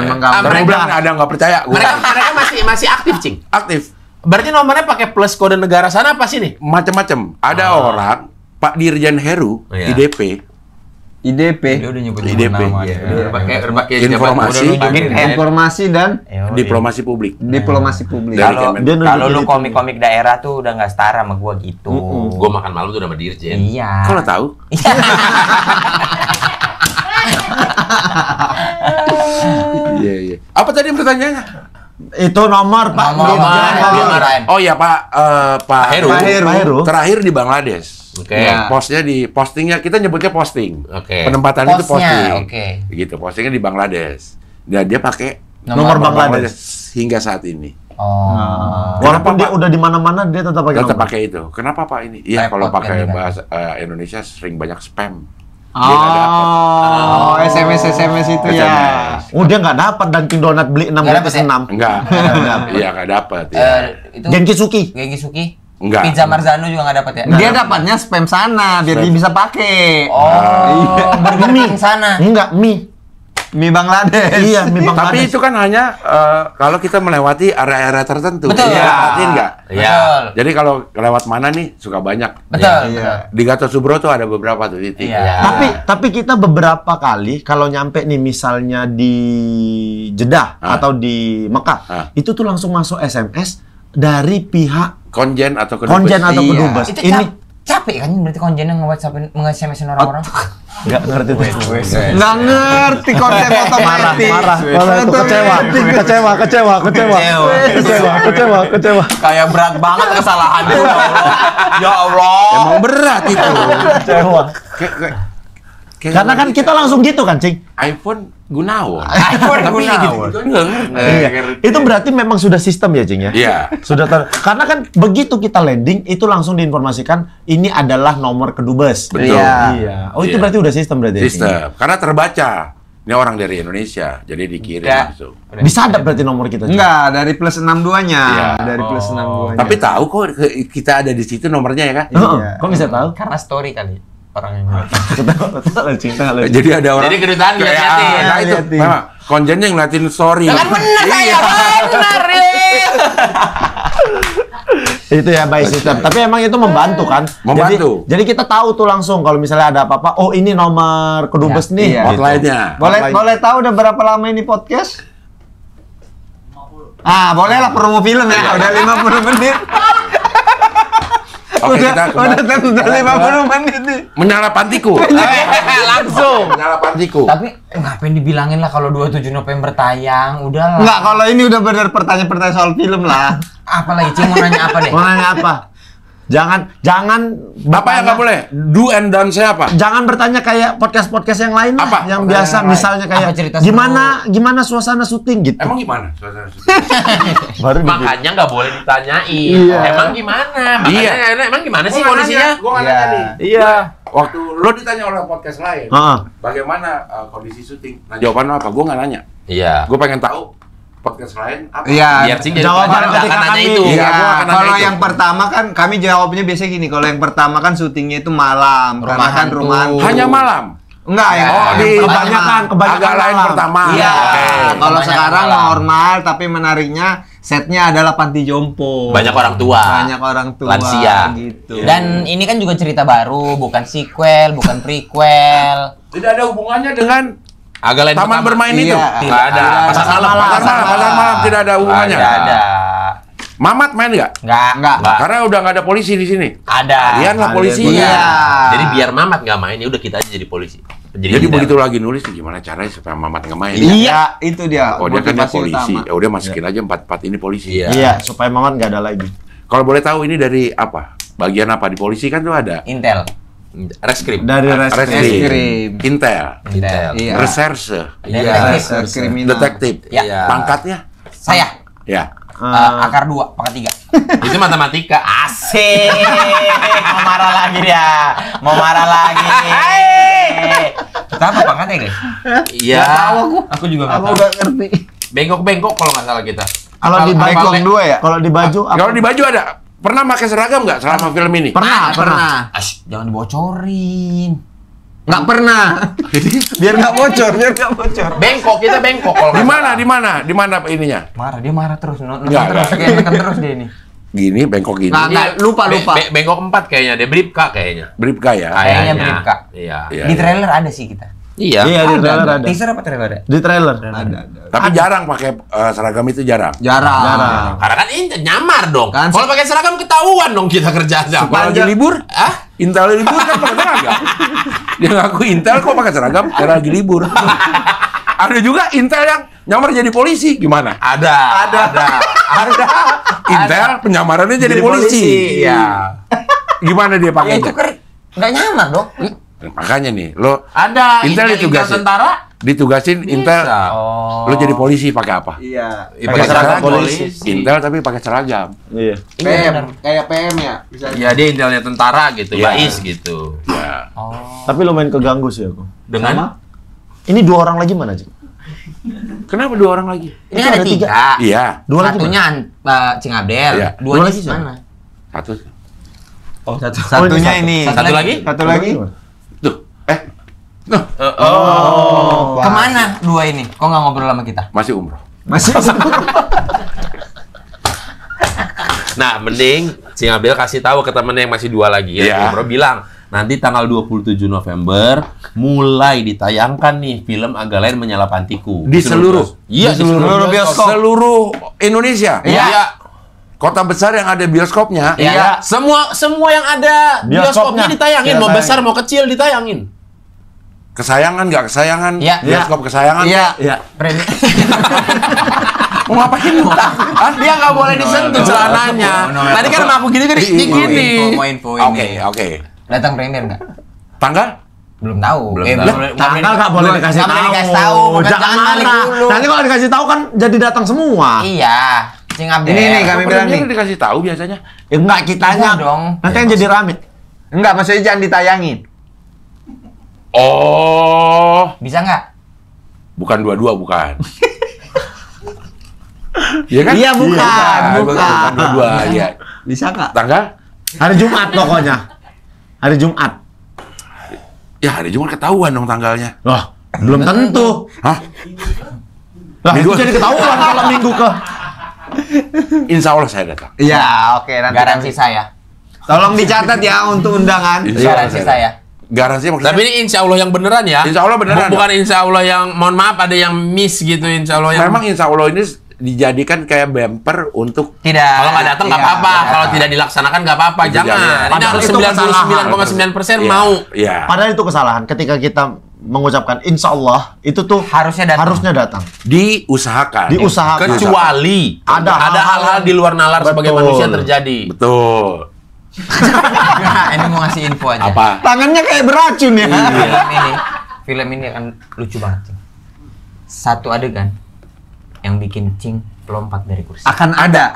menggambar. Terus bilang ada nggak percaya. Gua Mereka masih aktif, Cing. aktif. Berarti nomornya pakai plus kode negara sana apa sih nih? Macam-macam. Ada orang Pak Dirjen Heru Iya. IDP. IDP, Dia udah nyebut IDP. nama. Berbagai Informasi. informasi dan Diplomasi publik. diplomasi publik. Dari Kalau Kemen- Dia kalau nunjukin lu itu. komik-komik daerah tuh udah nggak setara sama gua gitu. Gue makan malam tuh udah sama Dirjen. Iya. Kok lo tahu? Iya, iya. Apa tadi pertanyaannya? Itu nomor Pak Nomor, Dirjen. nomor. Oh iya Pak Heru. Heru. Pak Heru. Terakhir di Bangladesh. Oke. Ya, posnya di postingnya kita nyebutnya posting. Oke. Penempatan itu Posnya, posting. oke. Gitu, postingnya di Bangladesh. Dan dia pakai Nomor Bangladesh. hingga saat ini. Oh. Walaupun Kenapa, dia udah di mana-mana dia tetap pakai Tetap nomor. pakai itu. Kenapa Pak ini? Iya, Repot kalau kan pakai dia kan. bahasa Indonesia sering banyak spam. Dia nggak dapat. Oh, SMS itu ya. SMS. Oh, dia nggak dapat Dunkin Donat beli 6 Nggak ratus dapet ya? 6. Enggak. Iya, nggak dapat ya. Itu Genki Suki. Genki Suki. Enggak. Pizza Marzano juga nggak dapat ya? Dia dapatnya spam sana biar dia bisa pakai. Oh, Burger Mie. King sana. Enggak, mie. mie Bangladesh. Iya, mie Tapi Bangladesh. itu kan hanya kalau kita melewati area-area tertentu. Betul. Iya, perhatiin nggak? Iya. Jadi kalau lewat mana nih suka banyak. Betul. Iya. Di Gatot Subroto ada beberapa tuh titik. Iya. Tapi kita beberapa kali kalau nyampe nih misalnya di Jeddah atau di Mekah, itu tuh langsung masuk SMS dari pihak Konjen atau kedubes. konjen atau Iya. kedubes. Itu Ini capek kan berarti konjennya nge-SMS-in orang-orang. nggak ngerti tuh. Nggak ngerti konsep otomatis. Kalau itu kecewa. Kayak berat banget kesalahan itu. Ya Allah. Emang berat itu. Kecewa. Kayak Karena kan kita langsung gitu kan, Cing. iPhone Gunawan. iPhone Tapi Gunawan. gitu nggak ngerti. Iya. Itu berarti memang sudah sistem ya, Cing ya? Iya. Sudah karena kan begitu kita landing itu langsung diinformasikan ini adalah nomor kedubes. Betul. Iya. Oh, itu Iya. berarti udah sistem berarti. ya, Cing? Sistem. Karena terbaca. Ini orang dari Indonesia, jadi dikirim Ya. langsung. Bisa ada berarti nomor kita, Cing? Enggak, dari plus 62-nya. Iya. Dari plus 62-nya. Tapi tahu kok kita ada di situ nomornya ya kan? Heeh. Kok bisa tahu? Karena story kali orang yang Jadi ada orang. Jadi kedutaan kayak, ngeliatin. nah itu, Ngeliatin. memang konjennya ngeliatin story. kan bener saya bener Itu ya by system. Tapi emang itu membantu kan? Membantu. Jadi kita tahu tuh langsung kalau misalnya ada apa-apa, oh ini nomor kedubes nih. Iya. gitu. Hotline-nya. Boleh tahu udah berapa lama ini podcast? Boleh lah promo film ya. Udah 50 menit. Oke, kita udah 50 menit nih. menyala pantiku. langsung. Menyala pantiku. Tapi ngapain dibilangin lah kalau 27 November tayang, udah lah. Enggak, kalau ini udah bener pertanyaan-pertanyaan soal film lah. Apalagi Cing mau nanya apa deh? Mau nanya apa? Jangan Apa yang nggak boleh? Do and done siapa? Jangan bertanya kayak podcast-podcast yang lain lah, Apa? yang Pertanyaan biasa yang lain. misalnya Apa kayak cerita gimana suasana syuting gitu. Emang gimana? suasana syuting? Baru Makanya nggak boleh ditanyain. Iya. Emang gimana? Iya. Makanya emang gimana sih kondisinya? Gue nggak nanya nih. Iya. Waktu lo ditanya oleh podcast lain, Heeh. bagaimana kondisi syuting? Nah jawaban lo apa? Gue nggak nanya. Iya. Gue pengen tahu podcast lain apa? Iya. Biar sih jadi Jawaban pelajaran, nggak ketika akan nanya kami- itu. Iya, Iya, gua akan nanya kalau itu. yang pertama kan kami jawabnya biasanya gini. Kalau yang pertama kan syutingnya itu malam, Rumah karena kan hantu. rumah hantu. Hanya malam. Enggak ya. Oh, di kebanyakan agak lain malam. pertama. Iya. Oke. Kalau Kebanyakan sekarang malam. normal, tapi menariknya setnya adalah panti jompo. Banyak orang tua. Banyak orang tua. Lansia. Gitu. Dan ini kan juga cerita baru, bukan sequel, bukan prequel. Tidak ada hubungannya dengan Agak lain taman pertama. bermain itu. Iya. Nggak ada. Pasar malam. Pasar malam tidak ada hubungannya. Nggak ada. Mamat main nggak? Nggak. Karena udah nggak ada polisi di sini. Ada. Kalian lah polisinya. Iya. Jadi biar Mamat nggak main, ya udah kita aja jadi polisi. Jadi leader. begitu lagi nulis nih, gimana caranya supaya Mamat nggak main? Iya, itu dia. Oh dia kan dia motivasi polisi. utama. Ya udah masukin aja 4 ini polisi. Iya. Iya, supaya Maman nggak ada lagi. Kalau boleh tahu ini dari apa? Bagian apa di polisi kan tuh ada Intel. Reskrim. Dari reskrim. Reskrim. Intel, Intel. Iya. reserse, Detektif. Reserse kriminal. detektif, Ya. Iya. pangkatnya, Saya. ya. Akar 2, pangkat 3. Itu matematika. Asik. Mau marah lagi dia. Mau marah lagi. Kita apa pangkatnya, guys? Iya. Aku juga nggak Aku tahu. nggak ngerti. Bengkok-bengkok kalau nggak salah kita. Kalau di baju Bengkok dua ya? Kalau di baju apa? Kalau di baju ada, pernah pakai seragam nggak selama film ini? Pernah. Ash, jangan dibocorin. Nggak pernah. Biar nggak bocor, biar nggak bocor. Bengkok, kita bengkok kalau Di nggak mana? salah. Di mana ininya? Marah, dia marah terus. Nonton Nggak, terus, nggak. kayak neken terus dia ini. Gini, bengkok gini. Nah, Iya, lupa. Bengkok 4 kayaknya, dia bribka kayaknya. Bribka ya? Kayaknya Bribka. Iya. Iya. Di trailer ada sih kita. Iya. Iya, di trailer ada. Teaser apa trailer ada? Di trailer. Ada. Tapi jarang pakai seragam itu jarang. Jarang. Karena kan ini nyamar dong. Kan- Kalau pakai seragam ketahuan dong kita kerjanya. Kalau lagi libur, Intel libur kan pakai seragam. Dia ngaku Intel kok pakai seragam, karena lagi libur. Ada juga Intel yang nyamar jadi polisi, gimana? Ada. Intel penyamarannya jadi polisi. Iya. Gimana dia Ya pakainya? itu kan nggak nyamar dong. Makanya nih, lo Ada. Intel Intel ditugasin. tentara. ditugasin Intel, Oh. lo jadi polisi pakai apa? Iya. Pakai seragam polisi. Intel tapi pakai seragam. Iya. PM, kayak PM ya. Bisa. Ya dia intelnya tentara gitu, Iya. Bais gitu. Ya. Oh. Tapi lumayan keganggu sih aku. Dengan Ini 2 orang lagi mana, Cik? Kenapa 2 orang lagi? Ini Itu ada ada 3. Iya, 2 lagi Satunya Cing Abdel. Iya. Dua Duanya lagi di mana? satu. Oh, satu. Satunya satu. ini. Satu lagi? Satu lagi. Tuh, Oh, Kemana dua ini? Kok nggak ngobrol sama kita? Masih umroh. Masih Nah, mending Cing Abdel kasih tahu ke temennya yang masih 2 lagi ya. Iya. Bro bilang, nanti tanggal 27 November mulai ditayangkan nih film Agak Lain Menyala Pantiku. Di seluruh? Iya, di seluruh bioskop. Seluruh Indonesia. Iya. Kota besar yang ada bioskopnya. Iya. Semua yang ada bioskopnya ditayangin, mau Ditayangin. besar mau kecil ditayangin. Kesayangan nggak kesayangan? Iya. Bioskop kesayangan? Iya. Mau ngapain lu? Hah? Dia nggak boleh disentuh celananya. Tadi kan sama aku gini. Mau info ini. Oke. Datang premier nggak? Tanggal? Belum tahu. Belum Eh, tahu. belum- Tanggal nggak boleh dikasih nggak boleh tahu. dikasih tahu. Bukan, Jangan balik marah. dulu. Nanti kalau dikasih tahu kan jadi datang semua. Iya. Cing Abdel. Ini nih, kami bilang nih. Dikasih tahu biasanya. Ya, enggak kitanya Iya dong. Nanti yang jadi rame. Enggak, maksudnya jangan ditayangin. Oh, Bisa nggak? bukan 22 bukan. Iya kan? Iya, bukan. Bukan 22, iya. Bisa nggak? Tanggal? Hari Jumat pokoknya. Hari Jumat. Ya hari Jumat ketahuan dong tanggalnya. Loh, belum tentu. Hah? Lah, itu Minggu- jadi ketahuan kalau minggu ke. Insya Allah saya datang. Iya, oke, nanti Garansi kami- saya. Tolong dicatat ya untuk undangan. Insya Allah Garansi saya. Garansi maksudnya? Tapi ini insya Allah yang beneran ya. Insya Allah beneran. Bukan insya Allah yang, mohon maaf ada yang miss gitu. Insya Allah yang. Memang Insya Allah ini dijadikan kayak bumper untuk Tidak. Kalau nggak datang nggak Iya, apa-apa. iya. Kalau tidak dilaksanakan nggak apa-apa. Itu Jangan. jangan. Ini Padahal harus itu 99,9% Iya, mau. Iya. Padahal itu kesalahan ketika kita mengucapkan insya Allah itu tuh Harusnya datang. Diusahakan. Diusahakan. Kecuali Ada ada hal-hal di luar nalar sebagai Betul. manusia terjadi. Betul. Nah, ini mau ngasih info aja. Apa? Tangannya kayak beracun ya. Film ini akan lucu banget, Cing. Satu adegan yang bikin Cing lompat dari kursi. Akan ada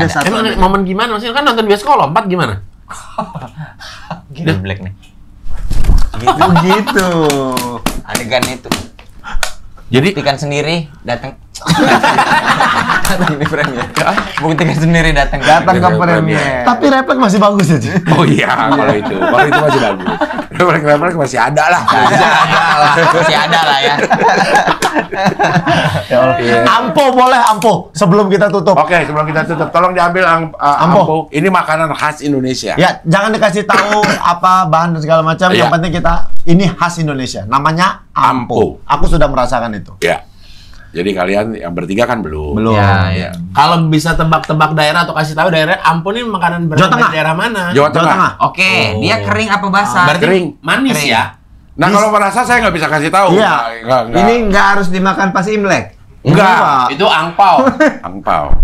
satu. Emang momen gimana? Maksudnya kan nonton bioskop lompat gimana? Gila black nih. Gitu. Adegan itu. Jadi Buktikan sendiri datang. Ini premier. Buktikan sendiri datang. Datang ke premier. Tapi refleks masih bagus aja. Oh iya, kalau itu masih bagus. Refleks masih ada lah. Masih ada lah ya. Ya Allah. Ampo boleh ampo sebelum kita tutup. Oke, sebelum kita tutup, tolong diambil Ampo. ampo. Ini makanan khas Indonesia. Ya, jangan dikasih tahu apa bahan dan segala macam. Iya. Yang penting kita ini khas Indonesia. Namanya ampo. Aku sudah merasakan itu. Ya. Jadi kalian yang bertiga kan belum. Belum. Ya. kalau bisa tebak-tebak daerah atau kasih tahu daerah, ampun ini makanan Jawa Tengah. daerah mana? Jawa Jawa Tengah. Tengah. Oke, dia kering apa basah? Berarti Kering. manis Kering. ya. Nah, kalau merasa saya nggak bisa kasih tahu. Iya. Nggak. Ini nggak harus dimakan pas Imlek. Enggak. Itu angpau. Angpau.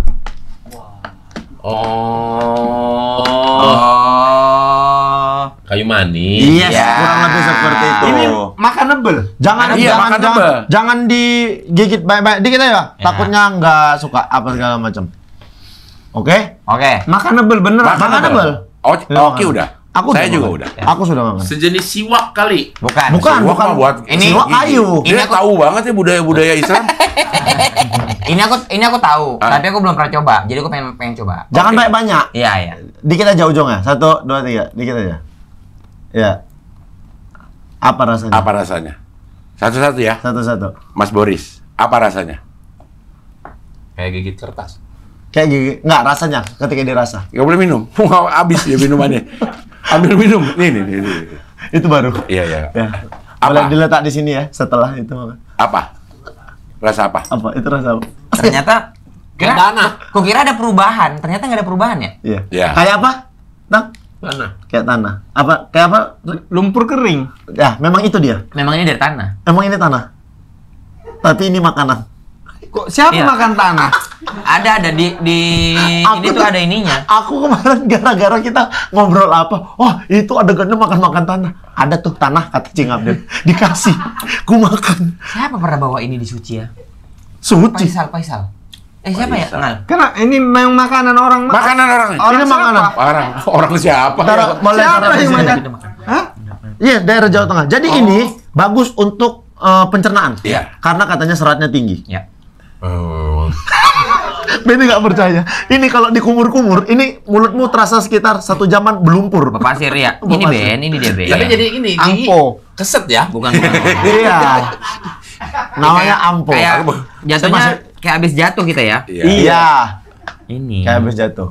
Oh. Kayu manis. Iya, kurang lebih seperti itu. Ini makanable. Jangan Iya, jangan, makan jangan, tebel. jangan digigit baik-baik dikit aja. Ya. Takutnya nggak suka apa segala macam. Oke? Oke. Makanable bener. Makanable. Oh, Iya, oke makan. udah. Aku Saya sudah juga makan. udah. Aku sudah makan. Sejenis siwak kali. Bukan. Bukan, Siwak bukan. mah buat Ini- Siwak kayu. Ini Dia aku- tahu banget ya budaya-budaya Islam. Ini aku tahu, Ah. tapi aku belum pernah coba. Jadi aku pengen coba. Jangan Oke. banyak-banyak. Iya, iya. Dikit aja ujungnya. 1, 2, 3. Dikit aja. Ya. Apa rasanya? Apa rasanya? Satu-satu ya. Satu-satu. Mas Boris, apa rasanya? Kayak gigit kertas. Kayak gigi. Nggak, rasanya ketika dirasa. Nggak boleh minum. Mau habis ya minumannya. Ambil minum. Nih. Itu baru. Iya, iya. Ya. Apa? Boleh diletak di sini ya setelah itu makan. Apa? Rasa apa? Apa? Itu rasa apa? Ternyata Kayak tanah. Kok kira ada perubahan? Ternyata nggak ada perubahan ya? Iya. Iya. Kayak apa? Tang? Tanah. Kayak tanah. Apa? Kayak apa? Lumpur kering. Ya, memang itu dia. Memang ini dari tanah. Emang ini tanah. Tapi ini makanan. Kok siapa Iya. makan tanah? Ada di Aku ini tuh ada ininya. Aku kemarin gara-gara kita ngobrol apa, wah itu adegannya makan-makan tanah. Ada tuh tanah kata Cing Abdel. Dikasih, ku makan. Siapa pernah bawa ini di suci ya? Suci. Faisal. Siapa ya? Ngal. Karena ini memang makanan orang. Makanan orang. Orang Ini siapa? makanan. Orang siapa? Taruh, boleh Siapa taruh di yang sini. makan? Hah? Iya, daerah Jawa Tengah. Jadi ini bagus untuk pencernaan. Iya. Karena katanya seratnya tinggi. Ya. Benny nggak percaya. Ini kalau dikumur-kumur, ini mulutmu terasa sekitar 1 jaman belumpur. Pasir ya. Ini Ben, ini dia Ben. Tapi jadi ini gigi Ampo. keset ya. Bukan. Iya. Namanya ampo. Kayak jatuhnya kayak habis jatuh kita ya. Iya. Ini. Kayak habis jatuh.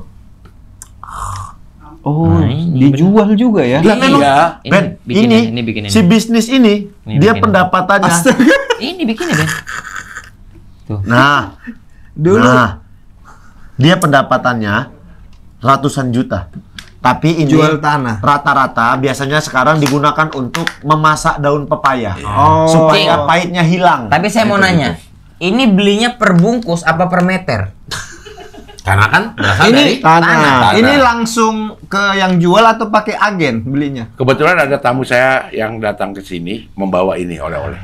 Oh, Nah, ini dijual juga ya? Lah memang Ben, ini bikin si bisnis ini Ini dia bikin. pendapatannya. Ini bikinnya Ben. Nah, Nah, dia pendapatannya ratusan juta. Tapi ini Jual tanah. rata-rata biasanya sekarang digunakan untuk memasak daun pepaya. Oh. Supaya pahitnya hilang. Tapi saya mau nanya, ini belinya per bungkus apa per meter? Karena kan berasal Ini dari tanah. Ini langsung ke yang jual atau pakai agen belinya? Kebetulan ada tamu saya yang datang ke sini membawa ini oleh-oleh.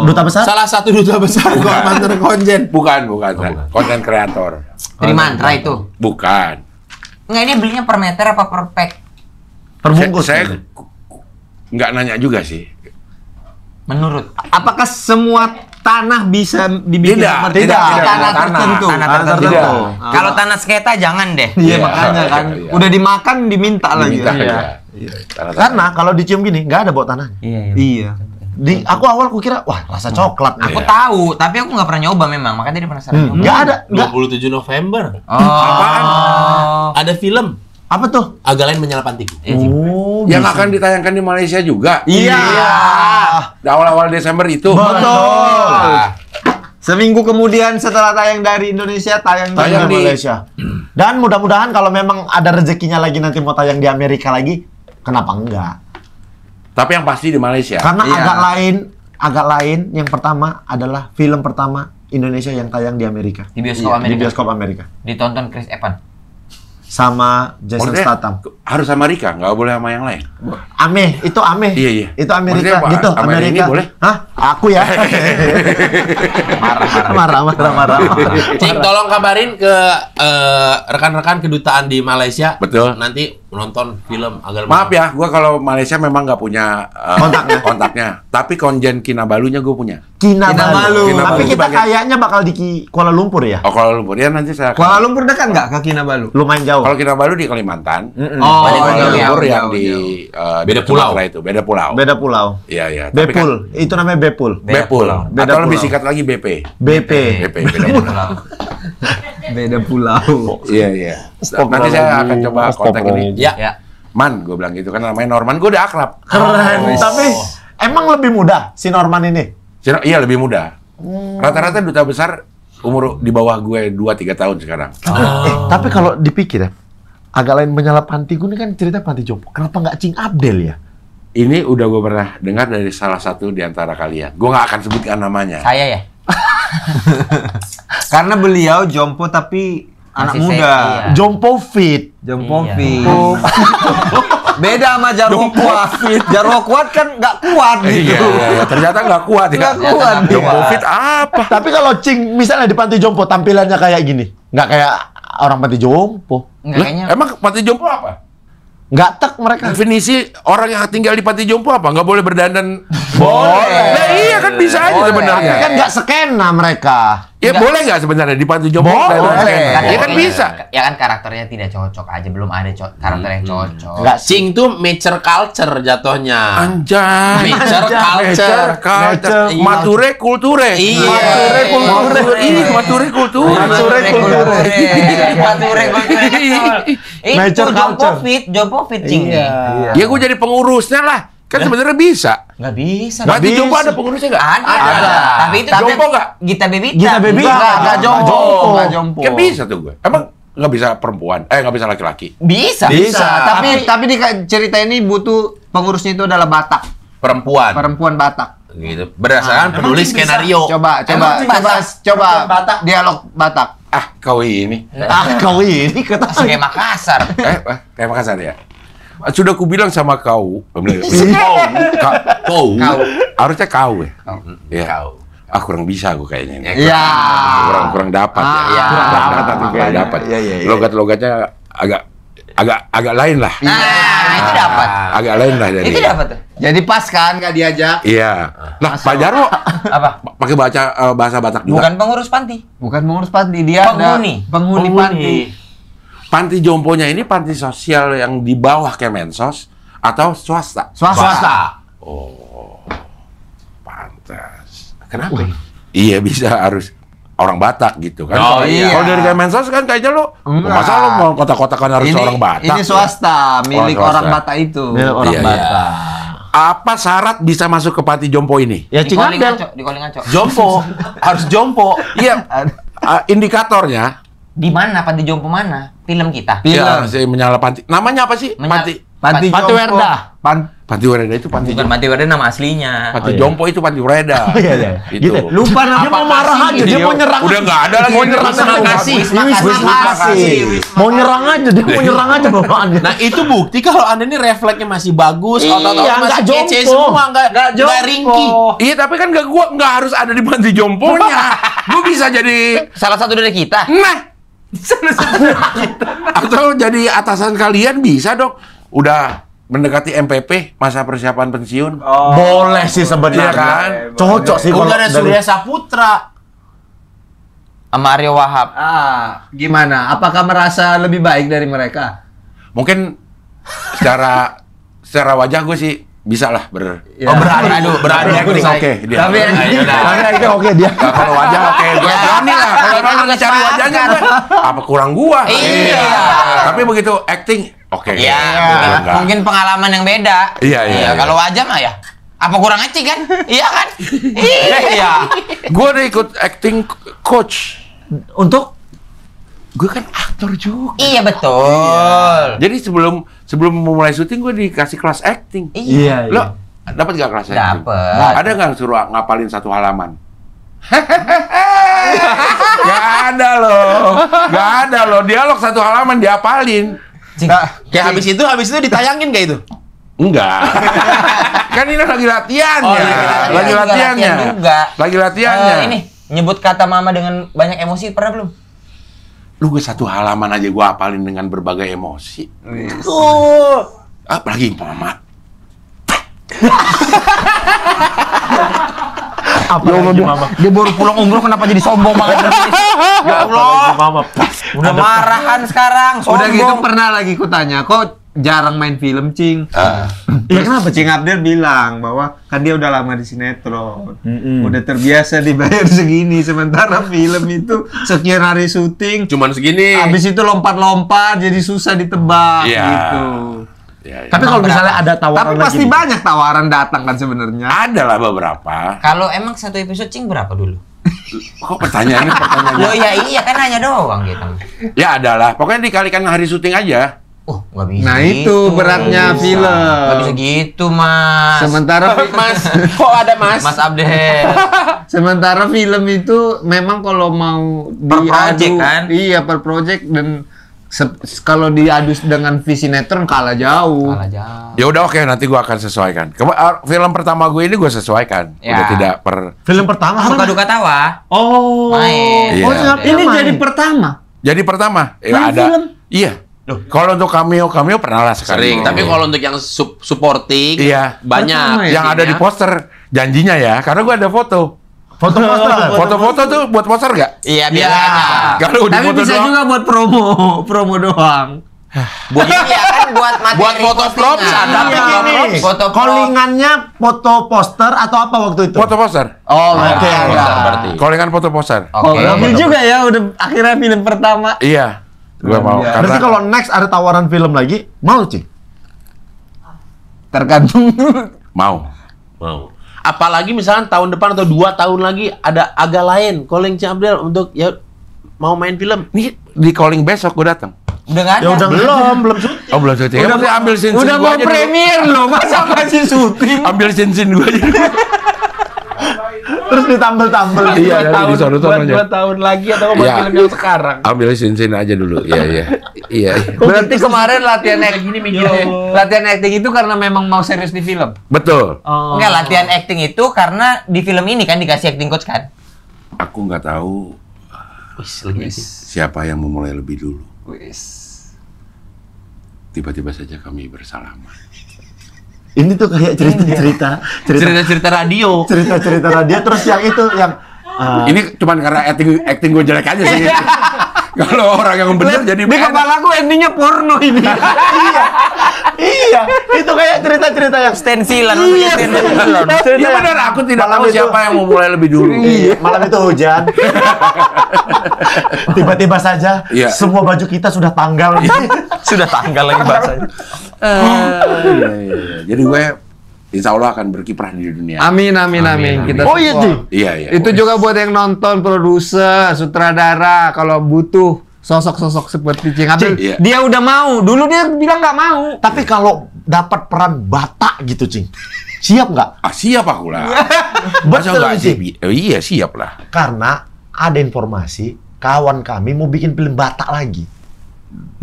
Duta besar? salah satu duta besar mantan konjen. Bukan. Konten kreator. Dari mantra itu? Bukan. Enggak, ini belinya per meter apa per pack? Perbungkus. Saya nggak nanya juga sih. Menurut Apakah semua tanah bisa dibikin Tidak, seperti tidak. itu? Tanah Tanah. tertentu. Tanah tertentu. Tidak. Kalau tanah sketa jangan deh. Iya, Iya, makanya kan. iya. Udah dimakan diminta lagi. Diminta Iya. aja. Karena kalau dicium gini nggak ada bau tanahnya. Iya. Aku awal kira wah rasa coklat nih. Aku tahu, tapi aku nggak pernah nyoba memang. Makanya dia penasaran nyoba. Nggak ada. Nggak. 27 November. Oh. Ada film Apa tuh? Agak Lain Menyala Pantiku. Oh, Yang akan ditayangkan di Malaysia juga. Iya. Di awal-awal Desember itu. Betul. Seminggu kemudian setelah tayang dari Indonesia, tayang Tayang di di- Malaysia. Dan mudah-mudahan kalau memang ada rezekinya lagi nanti mau tayang di Amerika lagi, kenapa enggak? Tapi yang pasti di Malaysia. Karena Iya. agak lain yang pertama adalah film pertama Indonesia yang tayang di Amerika. Di bioskop Di Amerika. bioskop Amerika. Ditonton Chris Evans. Sama Jason Maksudnya, Statham. harus sama Rika, nggak boleh sama yang lain. Itu Ameh. Iya, iya. Itu Amerika Maksudnya apa? gitu, Sama Amerika. ini boleh? Hah? Aku ya. marah. Cik, tolong kabarin ke rekan-rekan kedutaan di Malaysia. Betul. Nanti menonton film Agak Maaf ya, gua kalau Malaysia memang nggak punya kontaknya. Tapi konjen Kinabalunya gue punya. Kinabalu. Kinabalu. Tapi kita Bagian- kayaknya bakal di Kuala Lumpur ya. Oh, Kuala Lumpur ya nanti saya. Kuala Lumpur dekat nggak ke Kinabalu? Lumayan jauh. Kalau Kinabalu di Kalimantan. Oh, Kalau Kuala jauh, Lumpur yang jauh, di jauh. di Beda pulau. Sumatera itu, beda pulau. Beda pulau. Iya, iya. Tapi kan- Bepul. Itu namanya Bepul. Bepul. Beda Atau lebih pulau. singkat lagi BP. BP. BP, beda pulau. Beda pulau. Iya, iya. Nanti saya akan coba kontak ini. Ya. Ya. Man, gue bilang gitu kan namanya Norman, gue udah akrab. Keren. Tapi emang lebih mudah si Norman ini. Iya lebih muda. Rata-rata duta besar umur di bawah gue 2-3 tahun sekarang. Tapi kalau dipikir ya, Agak Lain Menyala Pantiku ini kan cerita panti jompo. Kenapa nggak Cing Abdel ya? Ini udah gue pernah dengar dari salah satu di antara kalian. Gue nggak akan sebutkan namanya. Saya ya. Karena beliau jompo tapi anak Masih muda. iya. Jompo fit. Jompo Iya. fit. Beda sama Jarwo kuat. Jarwo kuat kan nggak kuat gitu. Iya. Ternyata nggak kuat ya. Nggak kuat dia. Jompo fit apa? Tapi kalau Cing misalnya di panti jompo tampilannya kayak gini, nggak kayak orang panti jompo. Enggak Lah, kayaknya. emang panti jompo apa? Nggak tek mereka. Definisi orang yang tinggal di panti jompo apa? Nggak boleh berdandan? Boleh. Nah, iya kan bisa aja sebenarnya. Tapi kan nggak skena mereka. Ya boleh nggak sebenarnya di panti jompo? Boleh. dandan skena? Boleh. Ya kan bisa. Ya kan karakternya tidak cocok aja, belum ada karakter yang cocok. Nggak Cing tuh mature culture jatuhnya. Anjay. Mature culture. Nature. Iya. Mature kulture. Iya. Mature kulture. Ini mature kulture. Mature kulture. Mature kulture. Itu Nature culture. Jompo fit Cing nih. Ya gue jadi pengurusnya lah. Kan sebenarnya bisa. Nggak bisa. Panti jompo ada pengurusnya nggak? Ada. Tapi itu Jompo nggak? Gita Bebita. Gita Bebita. Nggak jompo. Nggak jompo. Kan bisa tuh gue. Emang nggak bisa perempuan? Nggak bisa laki-laki? Bisa. Bisa. Tapi di cerita ini butuh pengurusnya itu adalah Batak. Perempuan. Perempuan Batak. Gitu. Berdasarkan penulis skenario. Coba dialog Batak. Ah, kau ini. Kau ini kata Kayak Makassar. Kayak Makassar ya? Sudah ku bilang sama kau. Kau. Harusnya kau ya? Iya. Ah, kurang bisa aku kayaknya ini. Iya. Kurang dapat ya. Iya. Kurang dapat. Iya. Logat-logatnya agak lain lah. Nah, itu dapat. Agak lain lah dari. Itu dapat tuh. Jadi pas kan nggak diajak? Iya. Nah, Pak Jarwo Apa? pakai bahasa Batak juga. Bukan pengurus panti. Bukan mengurus panti, dia Penghuni. penghuni panti. Panti jomponya ini panti sosial yang di bawah Kemensos atau swasta? Swasta. Oh, pantas. Kenapa? Iya bisa harus orang Batak gitu kan. Oh, iya. Kalau dari Kemensos kan kayaknya lo, Enggak. masa lo mau kotak-kotakan harus orang Batak? Ini swasta, milik swasta. orang Batak itu. Milik orang Iya, iya. Batak. Apa syarat bisa masuk ke panti jompo ini? Ya Di calling Cingabel. ngaco, di calling ngaco. Jompo, harus jompo. Iya, indikatornya. Di mana panti jompo mana? Film kita. Ya, saya menyala panti. Namanya apa sih? Panti Panti Panti Jompo. Werda. Panti Wereda itu panti Bukan jompo. panti Werda nama aslinya. Panti Oh, iya. jompo itu panti Wereda. Oh, iya, iya. Itu. Gitu. Lupa nama. Dia mau marah aja, dia mau nyerang. Udah nggak ada lagi. Mau nyerang Wisma aja. Kasih. Wisma Kasih. Mau nyerang aja, dia mau nyerang aja bawaannya. Nah itu bukti kalau anda ini refleksnya masih bagus, Iya, otot-otot nggak masih kece jompo. semua, nggak jompo. ringkih. Iya, tapi kan gua nggak harus ada di panti jomponya. Gua bisa jadi Salah satu dari kita. nah. Atau jadi atasan kalian bisa dong. Udah mendekati MPP, masa persiapan pensiun. Boleh sih Iya sebenarnya. kan? Cocok sih kalau Bukan ada dari- Surya Saputra. Sama Aryo Wahab. Gimana? Apakah merasa lebih baik dari mereka? Mungkin secara wajah gue sih bisa lah Ya. Beradu. Oke, dia. Tapi Tapi oke dia. Nah, kalau wajah oke, gue berani lah. Kalau emang nggak cari wajahnya gue, apa kurang gua? Iya. Tapi begitu acting, oke. Ya, Enggak. mungkin pengalaman yang beda. Iya. Kalau wajah mah ya. Apa kurang acting kan? Iya kan? Iya. Gue udah ikut acting coach. Untuk Gue kan aktor juga. Iya betul. Jadi sebelum memulai syuting gue dikasih kelas acting. Iya. Lo dapat gak kelas acting? Dapet. Ada nggak suruh ngapalin satu halaman? Gak ada loh. Dialog satu halaman diapalin. Kayak habis itu ditayangin gak itu? Enggak. Kan ini lagi latihan Oh, ya. iya. Lagi Juga latihannya. latihan juga. Lagi latihannya. Ini nyebut kata mama dengan banyak emosi pernah belum? Lu gue satu halaman aja gue apalin dengan berbagai emosi. Apalagi mama. apa lagi mama? Dia baru pulang umroh kenapa jadi sombong banget? Ya Allah. Mama. Udah marahan sekarang, Udah gitu sombong. pernah lagi kutanya, kok jarang main film, Cing? Iya kenapa Cing Abdel bilang bahwa kan dia udah lama di sinetron, Mm-mm. udah terbiasa dibayar segini, sementara film itu sekian hari syuting, Cuman segini. habis itu lompat-lompat jadi susah ditebak Iya. gitu. Ya, ya. Tapi kalau misalnya ada tawaran Tapi lagi pasti nih. banyak tawaran datang kan sebenarnya. Ada lah beberapa. Kalau emang satu episode Cing berapa dulu? Kok pertanyaannya Loh ya iya kan hanya doang gitu. Ya ada lah. Pokoknya dikalikan hari syuting aja. Nggak bisa. Nah gitu. itu beratnya Nggak film. bisa gitu mas. Sementara Mas, kok ada Mas? Mas Abdel. sementara film itu memang kalau mau Per project, kan? Iya per project dan kalau diadu dengan visi sinetron kalah jauh. Kalah jauh. Ya udah oke, nanti gua akan sesuaikan. Film pertama gue ini gue sesuaikan. Ya. Udah tidak per. Film pertama Suka duka tawa. Oh. Main. Iya. Oh, siapa Ini yang jadi main? pertama. Jadi pertama ya Main ada. film? Iya. Kalau untuk cameo pernah lah sekali. Sering, tapi kalau untuk yang supporting Iya. banyak. yang ada di poster janjinya ya, karena gue ada foto. Foto poster. Foto-foto tuh buat poster nggak? Iya biasanya. Kalau di Tapi foto bisa doang. juga buat promo doang. Buat iya kan buat materi Buat foto props postingan. ada. Tapi Foto gini, props, foto props. callingannya foto poster atau apa waktu itu? Foto poster. Oh, Oke, Poster ada. berarti. Callingan foto poster. Oh, Oke. bagus juga ya udah akhirnya film pertama. Iya. Gue mau Iya. Berarti karena kalau next ada tawaran film lagi, mau Cing? Tergantung. mau. Mau. Apalagi misalnya tahun depan atau 2 tahun lagi ada agak lain, calling Cing Abdel untuk ya mau main film. Nih di calling besok gue datang. Udah nggak ada. Ya udah Belum syuting. Oh belum syuting. Udah ambil scene Udah gua mau aja dulu. premier loh, masa masih syuting? Ambil scene gue aja. Terus ditambel-tambel. Iya, nanti disorot-sorot aja. 2 tahun lagi atau buat Iya. film yang sekarang. Ambil scene aja dulu. Iya, iya. Iya. Berarti kemarin latihan latihan acting itu karena memang mau serius di film. Betul. Enggak, latihan acting itu karena di film ini kan dikasih acting coach kan? Aku nggak tahu siapa yang memulai lebih dulu. tiba-tiba saja kami bersalaman. Ini tuh kayak Cerita-cerita radio. cerita radio terus yang itu yang Ini cuman karena acting gue jelek aja sih. Kalau orang yang bener jadi Di kepala gue endingnya porno ini. iya, itu kayak cerita-cerita yang Stensilan. Iya, Iya benar, aku tidak tahu siapa yang mau mulai lebih dulu. Iya, malam itu hujan. Tiba-tiba saja Iya. semua baju kita sudah tanggal. Sudah tanggal lagi bahasanya. Iya. Jadi gue insya Allah akan berkiprah di dunia. Amin. Kita Oh iya, Ji. Iya. Itu juga buat yang nonton, produser, sutradara, kalau butuh sosok-sosok seperti Cing Abdul, Iya. dia udah mau. Dulu dia bilang nggak mau. Tapi kalau dapat peran Batak gitu, Cing. Siap nggak? Siap aku lah. Masa Betul, nggak Cing. sih? Iya, siap lah. Karena ada informasi kawan kami mau bikin film Batak lagi.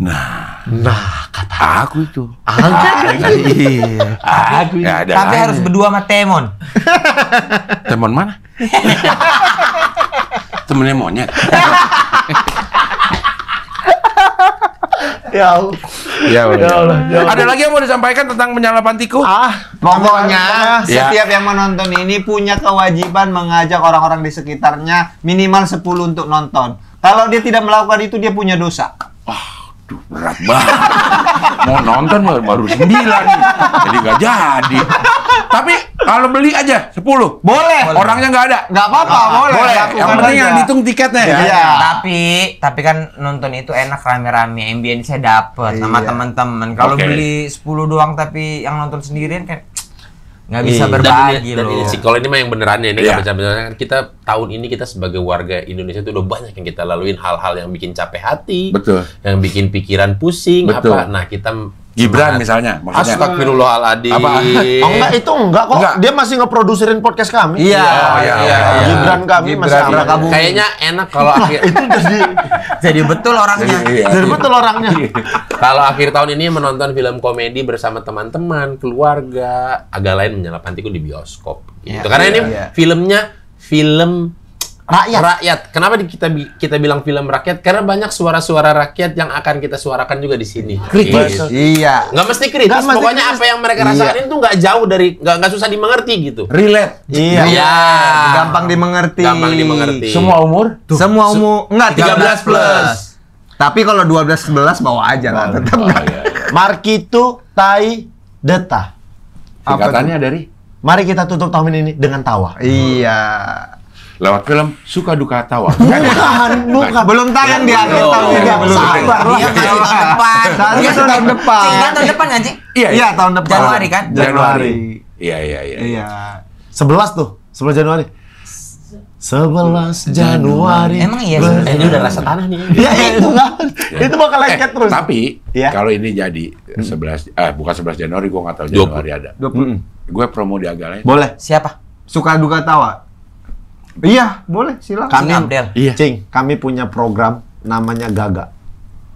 Nah, kata Aku itu. iya. Aku nggak ada. Tapi lain. harus berdua sama Temon. Teman mana? Temennya monyet. Ya Allah. Ya Allah. Ada lagi yang mau disampaikan tentang menyalapantiku? Pokoknya Ya. setiap yang menonton ini punya kewajiban mengajak orang-orang di sekitarnya minimal 10 untuk nonton. Kalau dia tidak melakukan itu, dia punya dosa. Duh, berat banget. Mau nonton baru 9 nih. Jadi nggak jadi. Tapi kalau beli aja 10. Boleh. Orangnya nggak ada. Nggak apa-apa, boleh. Boleh. Lakukan Yang penting aja. yang dihitung tiketnya. Iya. Tapi kan nonton itu enak rame-rame, ambience dapet sama Iya. teman-teman. Kalau Oke. beli 10 doang tapi yang nonton sendirian kan nggak Iya. bisa berbagi Dan ini loh. sih, kalau ini mah yang benerannya ini Iya. nggak bercanda-bercanda. Kan kita tahun ini kita sebagai warga Indonesia itu udah banyak yang kita laluin, hal-hal yang bikin capek hati, Betul. yang bikin pikiran pusing, Betul. apa. Nah kita Gibran semangat. misalnya, maksudnya. Astagfirullahaladzim. Apa? Oh enggak, itu enggak kok. Enggak. Dia masih ngeproduserin podcast kami. Iya. Gibran kami masih Gibran. ada kamu. Kayaknya enak kalau akhir Itu jadi Jadi betul orangnya. Iya. jadi betul orangnya. kalau akhir tahun ini menonton film komedi bersama teman-teman, keluarga, agak lain menyalapantiku di bioskop. Gitu. Karena ini filmnya film rakyat. Kenapa kita bilang film rakyat? Karena banyak suara-suara rakyat yang akan kita suarakan juga di sini. Kritis. Iya. Nggak mesti kritis, Nggak mesti pokoknya kritis. apa yang mereka rasain itu nggak jauh dari, nggak susah dimengerti gitu. Relate. Iya. Iya. Gampang dimengerti. Gampang dimengerti. Semua umur? Semua umur enggak 13 plus. Tapi kalau 12-11 bawa aja lah, tetap enggak. Markitu Tai Deta. Singkatannya dari Mari kita tutup tahun ini dengan tawa. Iya. lewat film Suka Duka Tawa. Bukan. Belum tayang di akhir tahun ini, belum. Sabar lah. Dia masih tahun depan. Dia tahun depan. Cing, tahun depan kan, Cing? Iya, tahun depan. Januari kan? Januari. Iya. Iya. 11 tuh, 11 Januari. 11 Januari. Emang iya? Ini udah rasa tanah nih. Ya itu kan. Itu bakal lengket terus. Tapi Iya. kalau ini jadi 11 bukan 11 Januari, gua nggak tahu 20. Januari ada. 20. Gue promo di agak lain. Boleh. Siapa? Suka duka tawa. Iya, boleh, silakan. Kami Cing Abdel. Iya. Cing, kami punya program namanya Gaga.